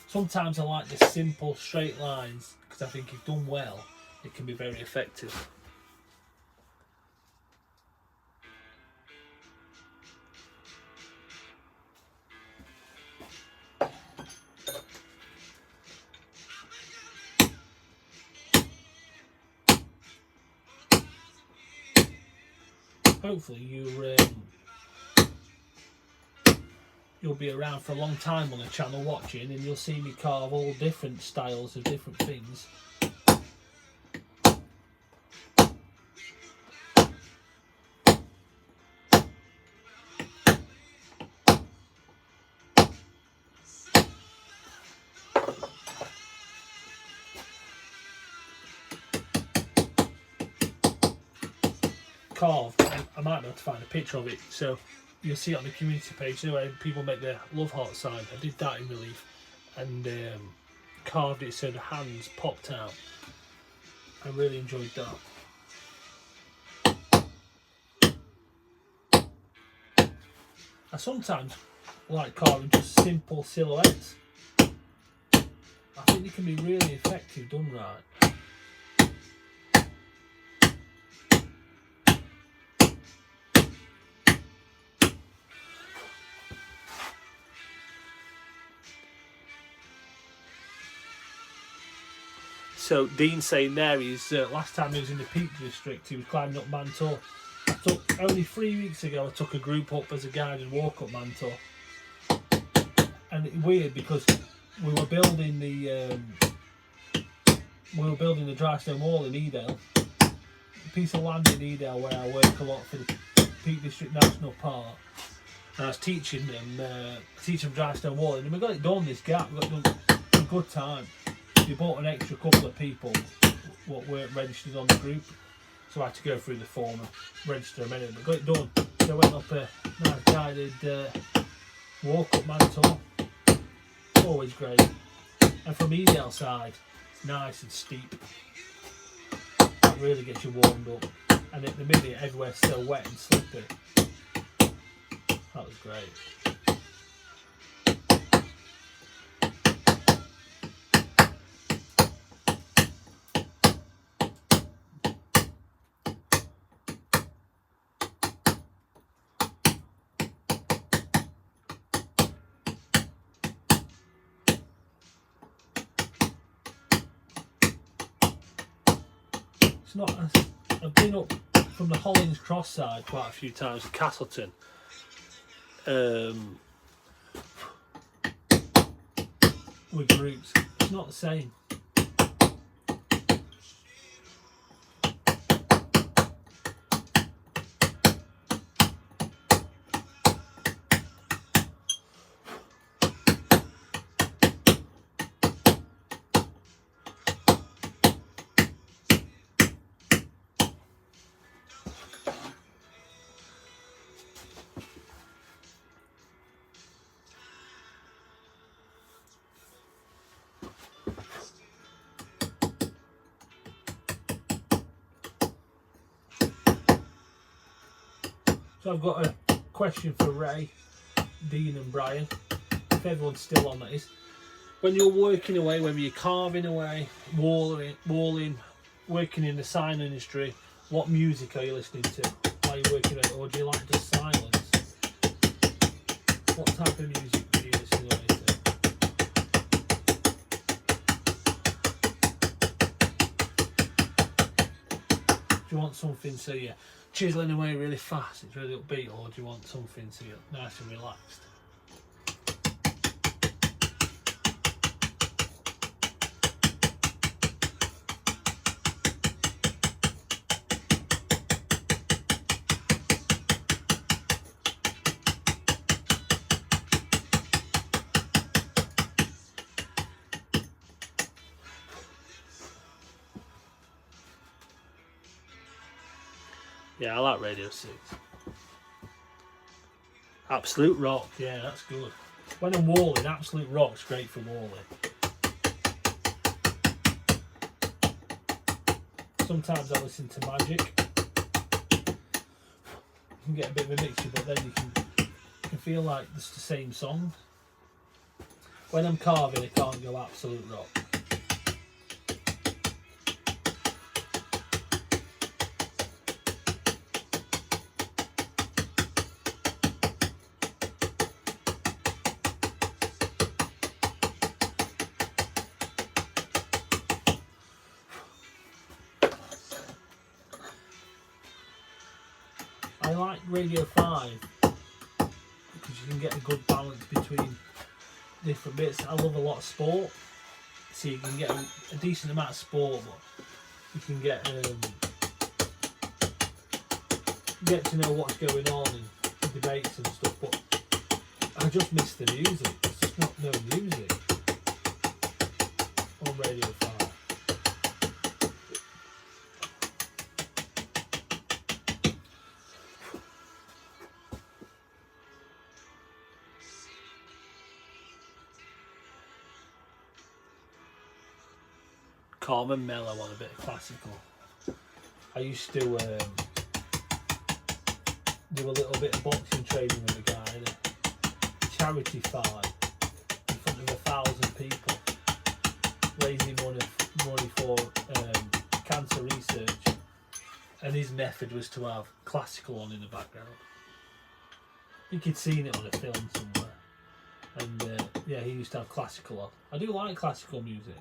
Sometimes I like the simple straight lines because I think if done well, it can be very effective. Hopefully you'll be around for a long time on the channel watching, and you'll see me carve all different styles of different things. Carved, I might be able to find a picture of it, so you'll see it on the community page. Anyway, people make their love heart sign. I did that in relief and carved it so the hands popped out. I really enjoyed that. I sometimes like carving just simple silhouettes. I think they can be really effective done right. So Dean's saying there, last time he was in the Peak District, he was climbing up Mantor. Only 3 weeks ago, I took a group up as a guided walk up Mantor. And it's weird because we were building the dry stone wall in Edale, a piece of land in Edale where I work a lot for the Peak District National Park. And I was teaching them dry stone wall, and we got it done. This gap, we got it done in good time. We bought an extra couple of people what weren't registered on the group, so I had to go through the form and register them anyway, but got it done. So I went up a nice guided walk up Mantor, always great. And from Edale side, it's nice and steep, that really gets you warmed up, and at the minute everywhere's still wet and slippery. That was great. It's not. I've been up from the Hollins Cross side quite a few times, Castleton. With groups, it's not the same. So I've got a question for Ray, Dean and Brian, if everyone's still on, that is. When you're working away, whether you're carving away, walling, working in the sign industry, what music are you listening to while you're working away, or do you like just silence? What type of music do you listen away to? Do you want something so you're chiseling away really fast, it's really upbeat, or do you want something so you're nice and relaxed? Yeah, I like Radio 6. Absolute Rock, yeah, that's good. When I'm walling, Absolute Rock's great for walling. Sometimes I listen to Magic. You can get a bit of a mixture, but then you can feel like it's the same song. When I'm carving, I can't go Absolute Rock. I like Radio 5 because you can get a good balance between different bits. I love a lot of sport, so you can get a decent amount of sport, but you can get to know what's going on in debates and stuff. But I just miss the music. There's just not no music on Radio 5. Calm and mellow on a bit of classical. I used to do a little bit of boxing training with a guy in a charity fight in front of 1,000 people, raising money for cancer research, and his method was to have classical on in the background. I think he'd seen it on a film somewhere, and yeah, he used to have classical on. I do like classical music.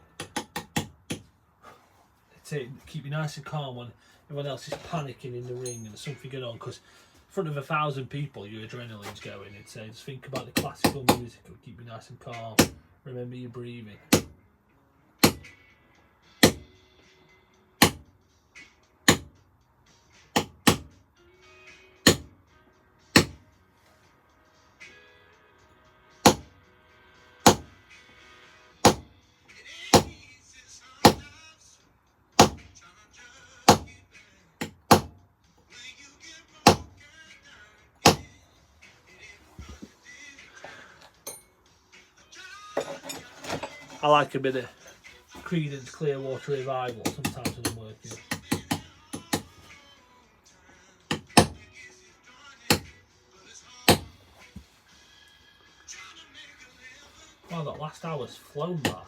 Keep you nice and calm when everyone else is panicking in the ring and there's something going on, because in front of 1,000 people your adrenaline's going. It's just think about the classical music, it'll keep you nice and calm. Remember your breathing. I like a bit of Creedence Clearwater Revival sometimes when I'm working. Wow, that last hour's flown by.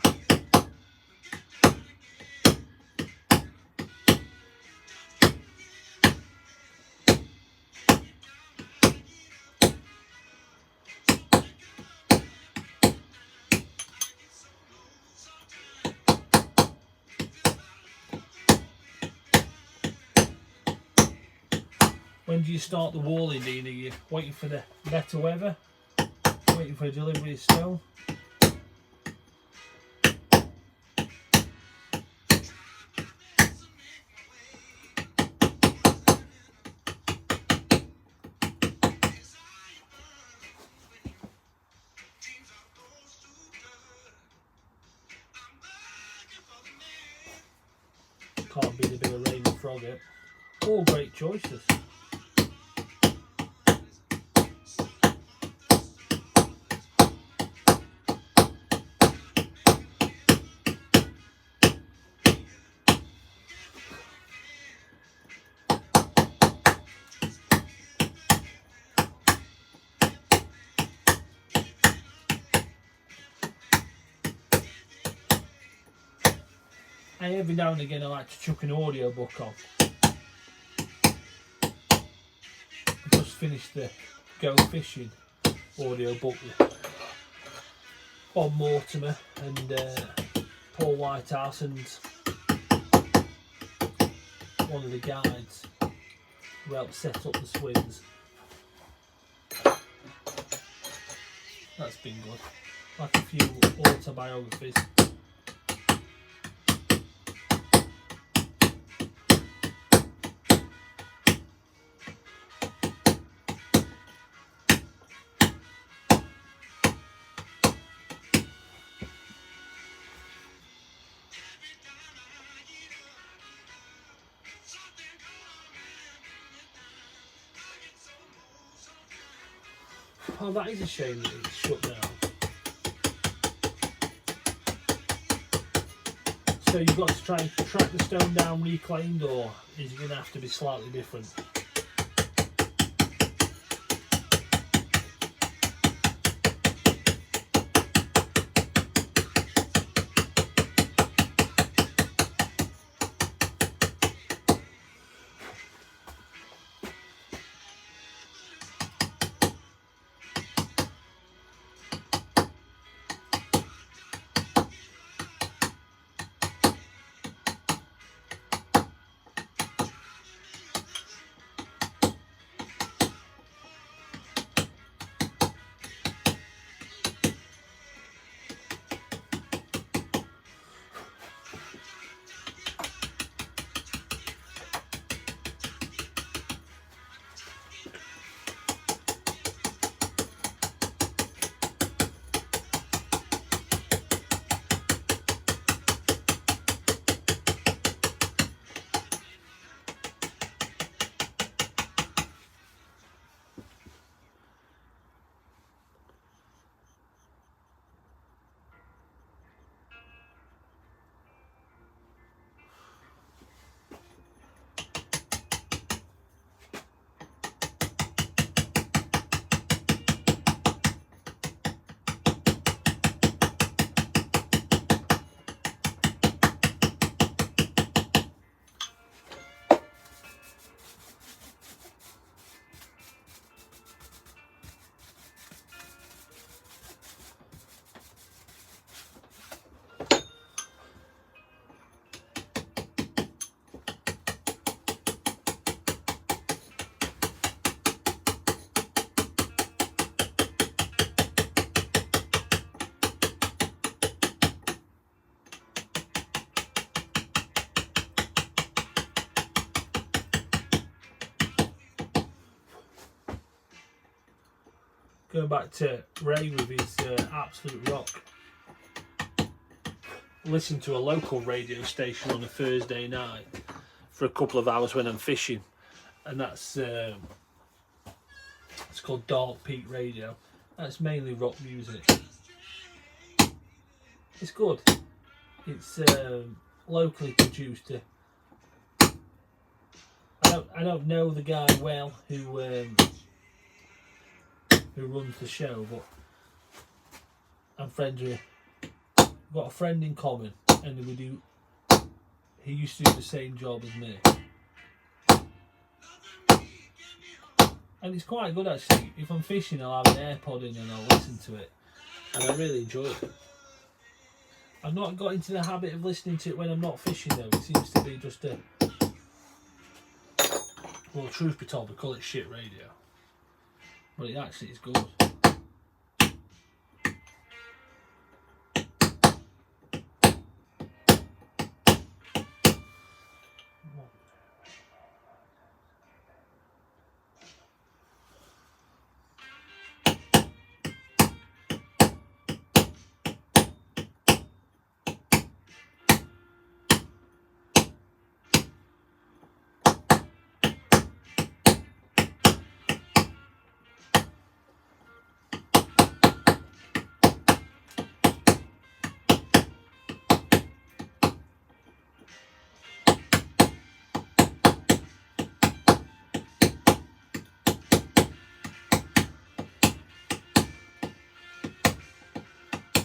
When do you start the walling, Dean? Are you waiting for the better weather? Waiting for a delivery of stone? Can't beat a bit of Raymond Frogger. All great choices. every now and again I like to chuck an audio book on. I just finished the Go Fishing audio book with Bob Mortimer and Paul Whitehouse and one of the guides who helped set up the swings. That's been good. Like a few autobiographies. Oh, that is a shame that it's shut down. So you've got to try and track the stone down reclaimed, or is it going to have to be slightly different? Going back to Ray with his absolute rock. Listen to a local radio station on a Thursday night for a couple of hours when I'm fishing, and that's it's called Dark Peak Radio. That's mainly rock music. It's good. It's locally produced. I don't know the guy well who runs the show, but I'm friends with. Got a friend in common, and he used to do the same job as me, and it's quite good actually. If I'm fishing, I'll have an AirPod in and I'll listen to it, and I really enjoy it. I've not got into the habit of listening to it when I'm not fishing though. It seems to be just a, well, truth be told, we call it shit radio, but it actually is good.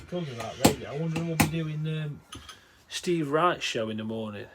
Talking about radio, I wonder if we'll be doing Steve Wright's show in the morning.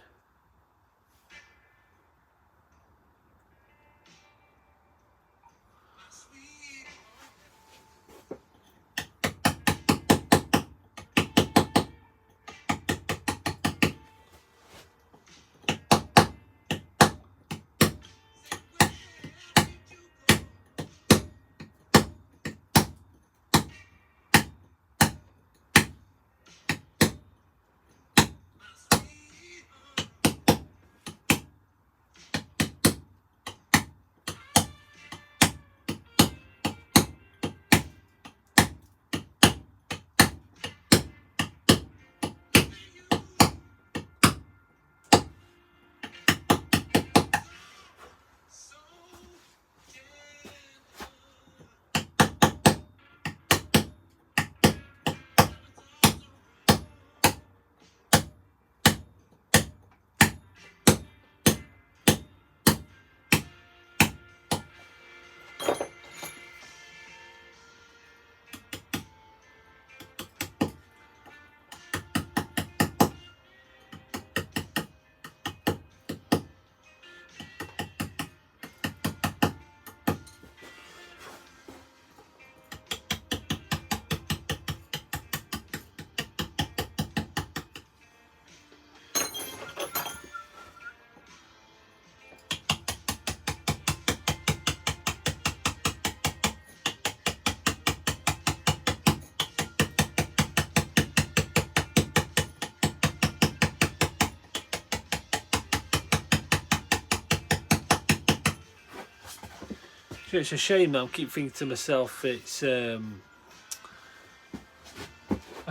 It's a shame that I keep thinking to myself, it's I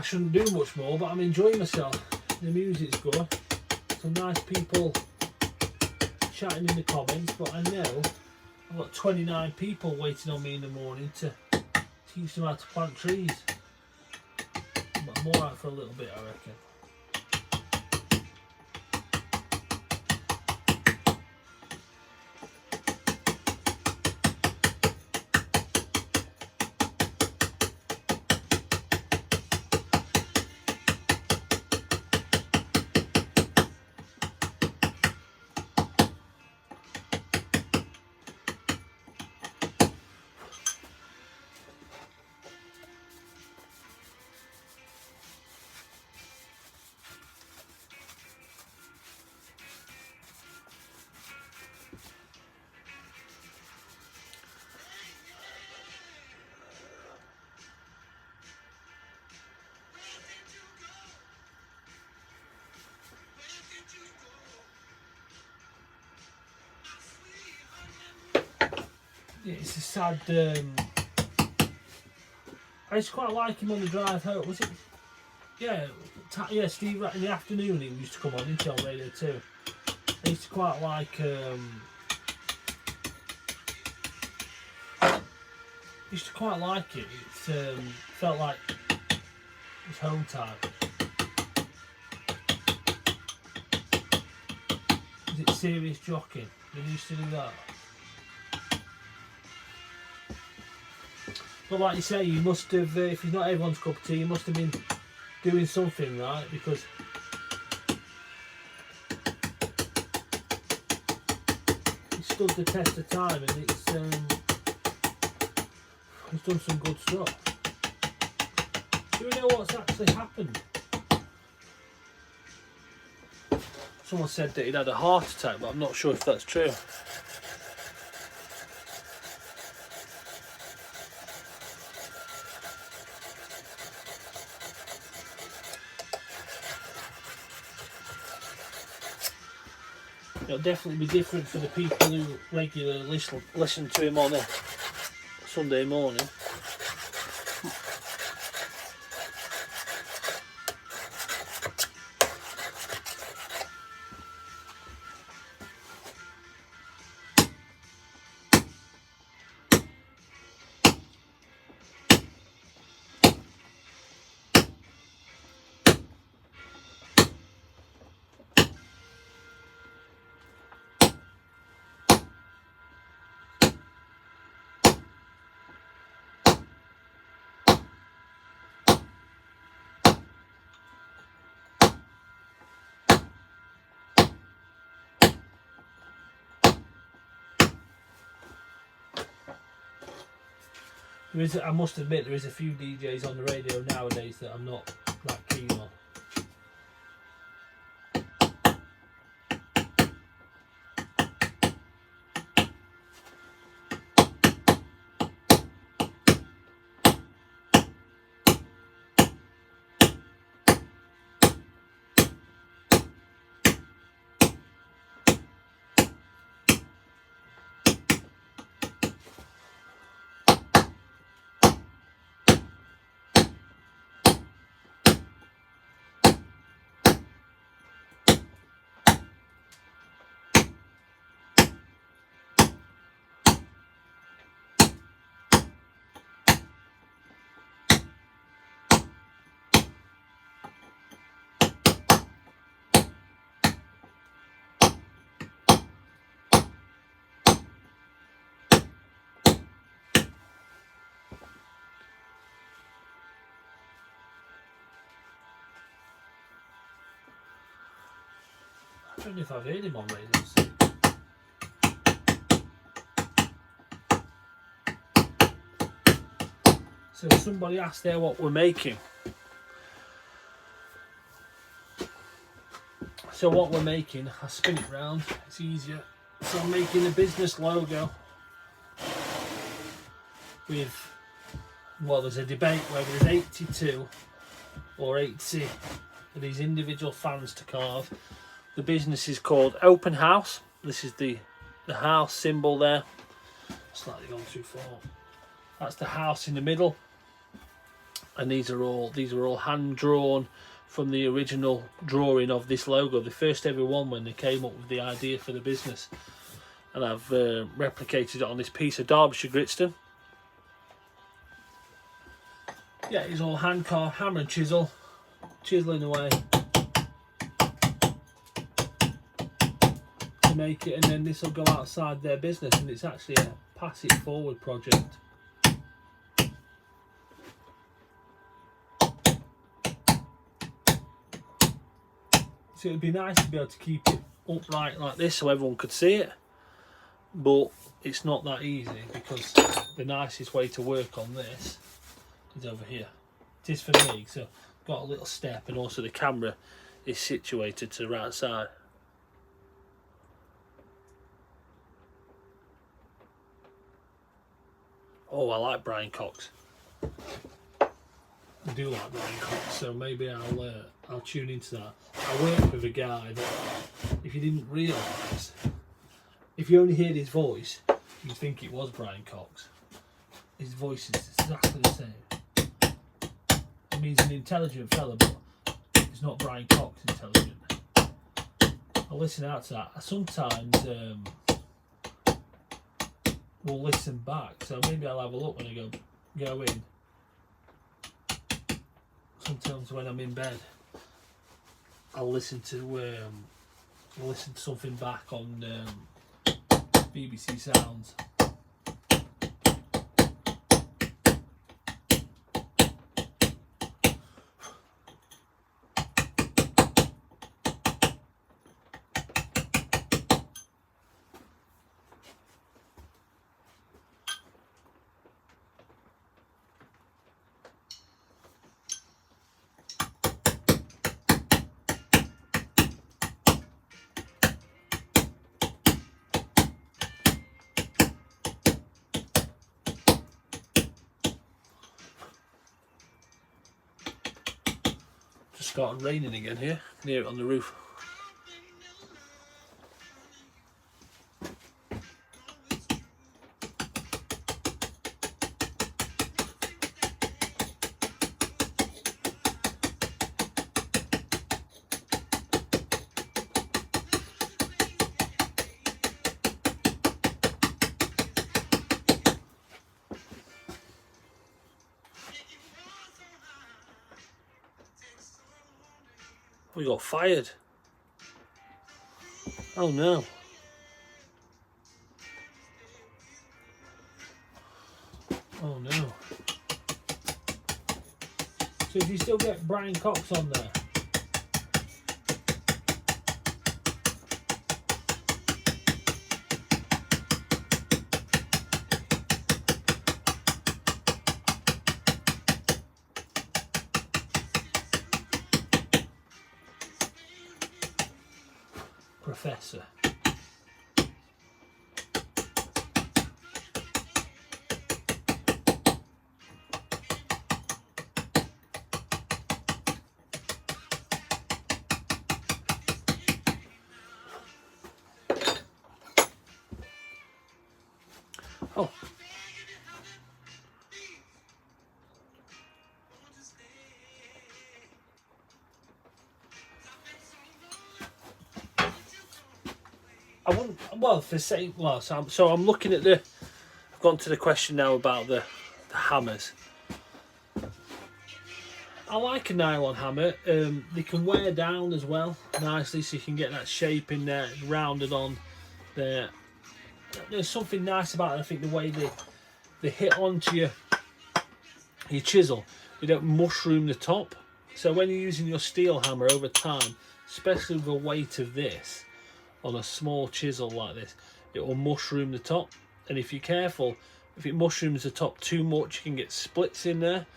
shouldn't do much more, but I'm enjoying myself. The music's good, some nice people chatting in the comments, but I know I've got 29 people waiting on me in the morning to teach them how to plant trees. But I'm alright for a little bit, I reckon. Yeah, it's a sad. I used to quite like him on the drive home. Was it? Yeah, yeah. Steve Wright in the afternoon. He used to come on into on Radio 2. I used to quite like. Used to quite like it. It felt like it was home time. Is it serious jockeying? They used to do that. But like you say, you must have, if he's not everyone's cup of tea, you must have been doing something right, because he stood the test of time, and it's he's done some good stuff. Do we know what's actually happened? Someone said that he'd had a heart attack, but I'm not sure if that's true. It'll definitely be different for the people who regularly listen to him on a Sunday morning. I must admit, there is a few DJs on the radio nowadays that I'm not that keen on. I don't know if I've heard him on radio. So somebody asked there what we're making. So what we're making, I spin it round, it's easier. So I'm making a business logo with, well, there's a debate whether there's 82 or 80 of these individual fans to carve. The business is called Open House. This is the house symbol there. Slightly gone too far. That's the house in the middle. And these are all hand drawn from the original drawing of this logo, the first ever one when they came up with the idea for the business. And I've replicated it on this piece of Derbyshire gritstone. Yeah, it's all hand carved, hammer and chisel, chiseling away to make it, and then this will go outside their business, and it's actually a pass it forward project. So it'd be nice to be able to keep it upright like this so everyone could see it, but it's not that easy, because the nicest way to work on this is over here. It is for me, so I've got a little step, and also the camera is situated to the right side. Oh, I like Brian Cox. I do like Brian Cox, so maybe I'll tune into that. I work with a guy that, if you didn't realise, if you only heard his voice, you'd think it was Brian Cox. His voice is exactly the same. I mean, he's an intelligent fella, but he's not Brian Cox intelligent. I'll listen out to that. I sometimes will listen back, so maybe I'll have a look when I go in. Sometimes when I'm in bed, I'll listen to something back on BBC Sounds. Started raining again here, near it on the roof. We got fired. Oh no. Oh no. So if you still get Brian Cox on there. professor. Oh. I wouldn't, well, for say, well, so I'm looking at I've gone to the question now about the hammers. I like a nylon hammer. They can wear down as well nicely, so you can get that shape in there, rounded on there. There's something nice about it. I think the way they hit onto your chisel, you don't mushroom the top. So when you're using your steel hammer over time, especially with the weight of this on a small chisel like this, it will mushroom the top. And if you're careful, if it mushrooms the top too much, you can get splits in there.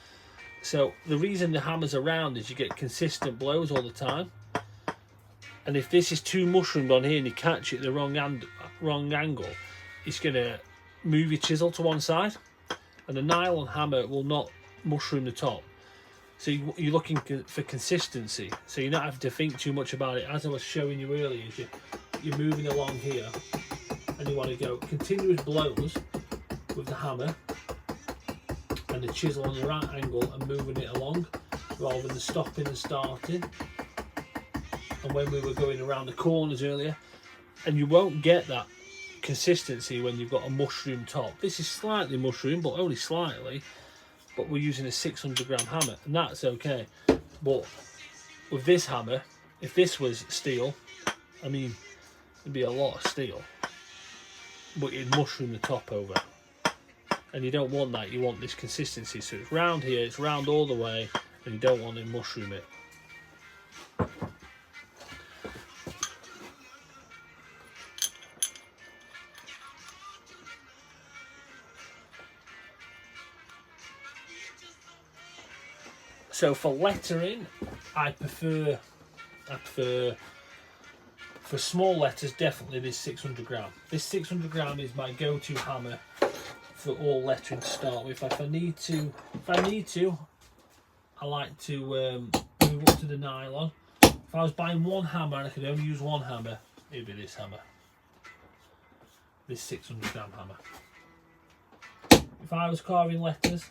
So the reason the hammers are round is you get consistent blows all the time. And if this is too mushroomed on here and you catch it the wrong angle, it's going to move your chisel to one side. And a nylon hammer will not mushroom the top. So you're looking for consistency. So you're not having to think too much about it. As I was showing you earlier, you're moving along here and you want to go continuous blows with the hammer and the chisel on the right angle and moving it along rather than stopping and starting. And when we were going around the corners earlier, and you won't get that consistency when you've got a mushroom top. This is slightly mushroom, but only slightly, but we're using a 600 gram hammer, and that's okay. But with this hammer, if this was steel, I mean, it'd be a lot of steel, but it'd mushroom the top over. And you don't want that, you want this consistency. So it's round here, it's round all the way, and you don't want to mushroom it. So for lettering, I prefer for small letters, definitely this 600 gram. This 600 gram is my go-to hammer for all lettering to start with. If I need to, I like to move up to the nylon. If I was buying one hammer and I could only use one hammer, it'd be this hammer, this 600 gram hammer. If I was carving letters,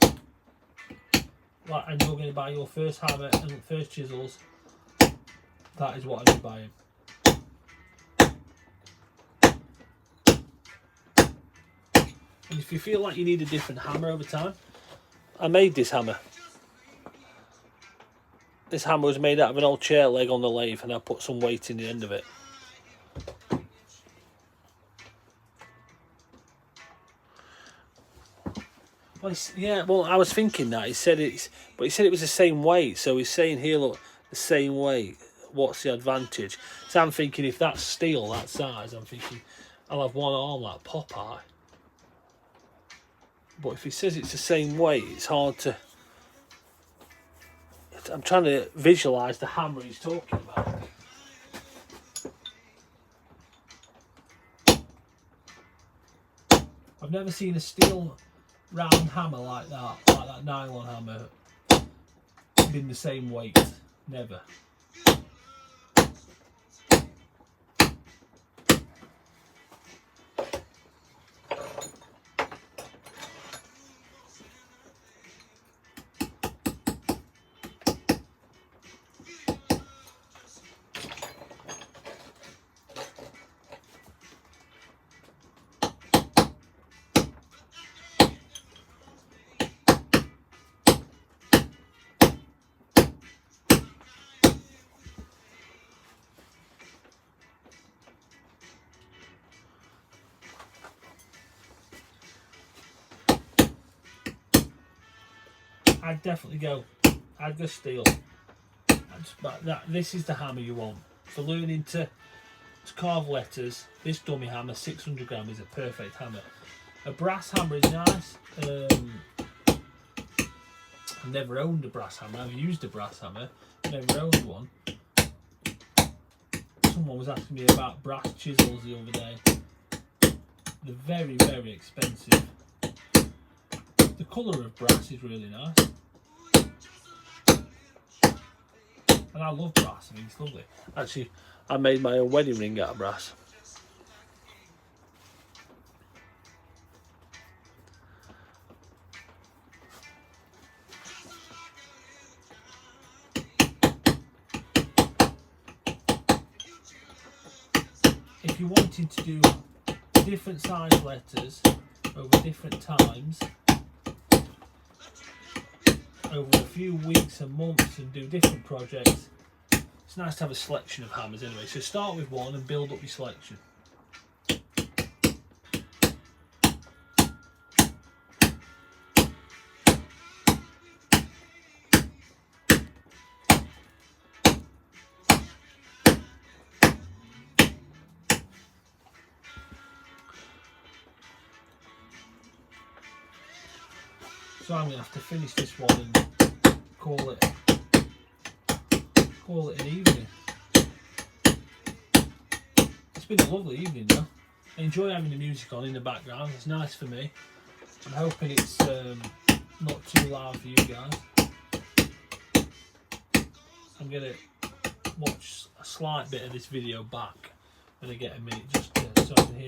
like, and you're going to buy your first hammer and first chisels, that is what I'd be buying. And if you feel like you need a different hammer over time, I made this hammer. This hammer was made out of an old chair leg on the lathe, and I put some weight in the end of it. Well, yeah, well, I was thinking that. He said it was the same weight. So he's saying here, look, the same weight. What's the advantage? So I'm thinking, if that's steel, that size, I'm thinking I'll have one arm like Popeye. But if he says it's the same weight, it's hard to... I'm trying to visualise the hammer he's talking about. I've never seen a steel round hammer like that nylon hammer, been the same weight. Never. I'd go steel. This is the hammer you want for learning to carve letters. This dummy hammer, 600 gram, is a perfect hammer. A brass hammer is nice. I've never owned a brass hammer. I've used a brass hammer, never owned one. Someone was asking me about brass chisels the other day. They're very, very expensive. The colour of brass is really nice. And I love brass, I mean, it's lovely. Actually, I made my own wedding ring out of brass. If you're wanting to do different size letters over different times, over a few weeks and months, and do different projects, it's nice to have a selection of hammers anyway. So start with one and build up your selection. So I'm going to have to finish this one and call it an evening. It's been a lovely evening though. I enjoy having the music on in the background. It's nice for me. I'm hoping it's not too loud for you guys. I'm going to watch a slight bit of this video back when I get a minute, just so I can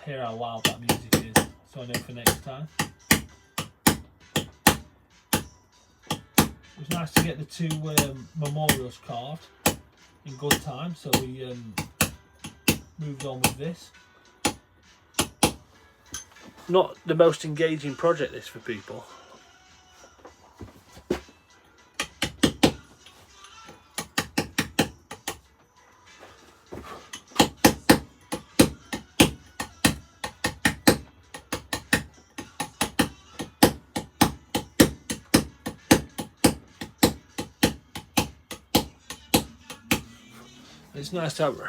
hear how loud that music is, so I know for next time. It was nice to get the two memorials carved in good time, so we moved on with this. Not the most engaging project this for people. It's nice to have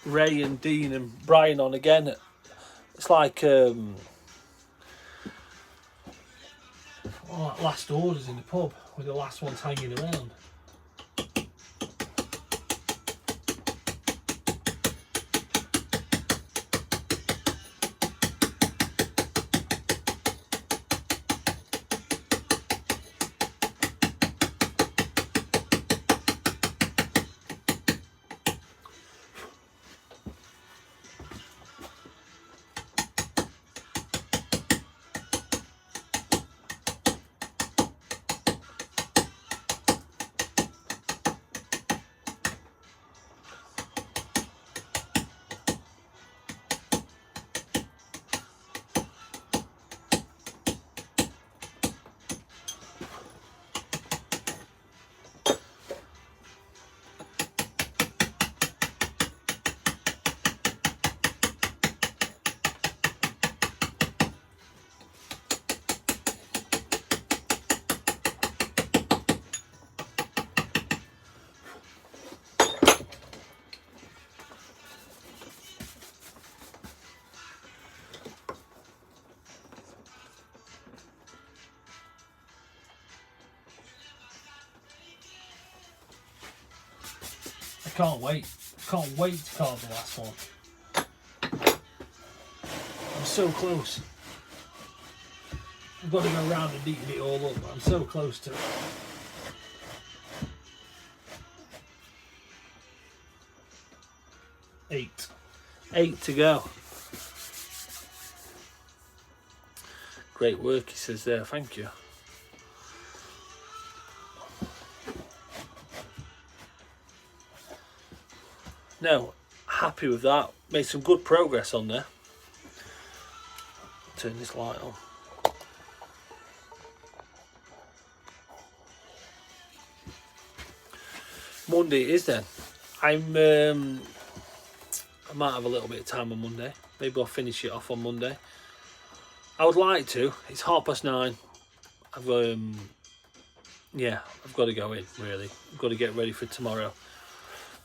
Ray and Dean and Brian on again. It's like last orders in the pub, with the last ones hanging around. Can't wait to carve the last one. I'm so close. I've got to go around and neaten it all up, but I'm so close to it. Eight to go. Great work, he says there, thank you. No, happy with that. Made some good progress on there. Turn this light on. Monday it is then. I might have a little bit of time on Monday. Maybe I'll finish it off on Monday. I would like to. It's 9:30. I've got to go in really. I've got to get ready for tomorrow.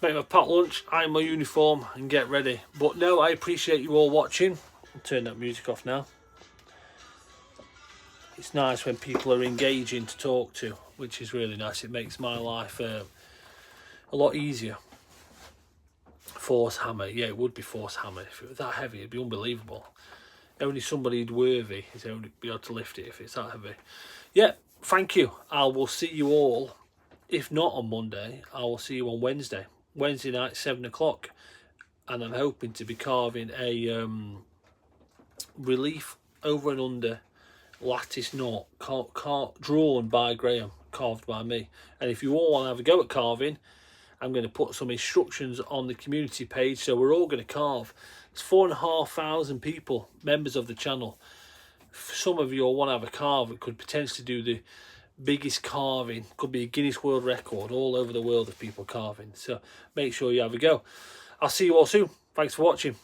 Make my packed lunch, iron my uniform and get ready. But no, I appreciate you all watching. I'll turn that music off now. It's nice when people are engaging to talk to, which is really nice. It makes my life a lot easier. Force hammer, yeah, it would be force hammer. If it was that heavy, it'd be unbelievable. Only somebody worthy is only be able to lift it if it's that heavy. Yeah, thank you. I will see you all. If not on Monday, I will see you on Wednesday. Wednesday night, 7 o'clock. And I'm hoping to be carving a relief over and under lattice knot drawn by Graham, carved by me. And if you all want to have a go at carving, I'm going to put some instructions on the community page. So we're all going to carve. It's 4,500 people, members of the channel. Some of you all want to have a carve. It could potentially do the biggest carving. Could be a Guinness World Record all over the world of people carving. So make sure you have a go. I'll see you all soon. Thanks for watching.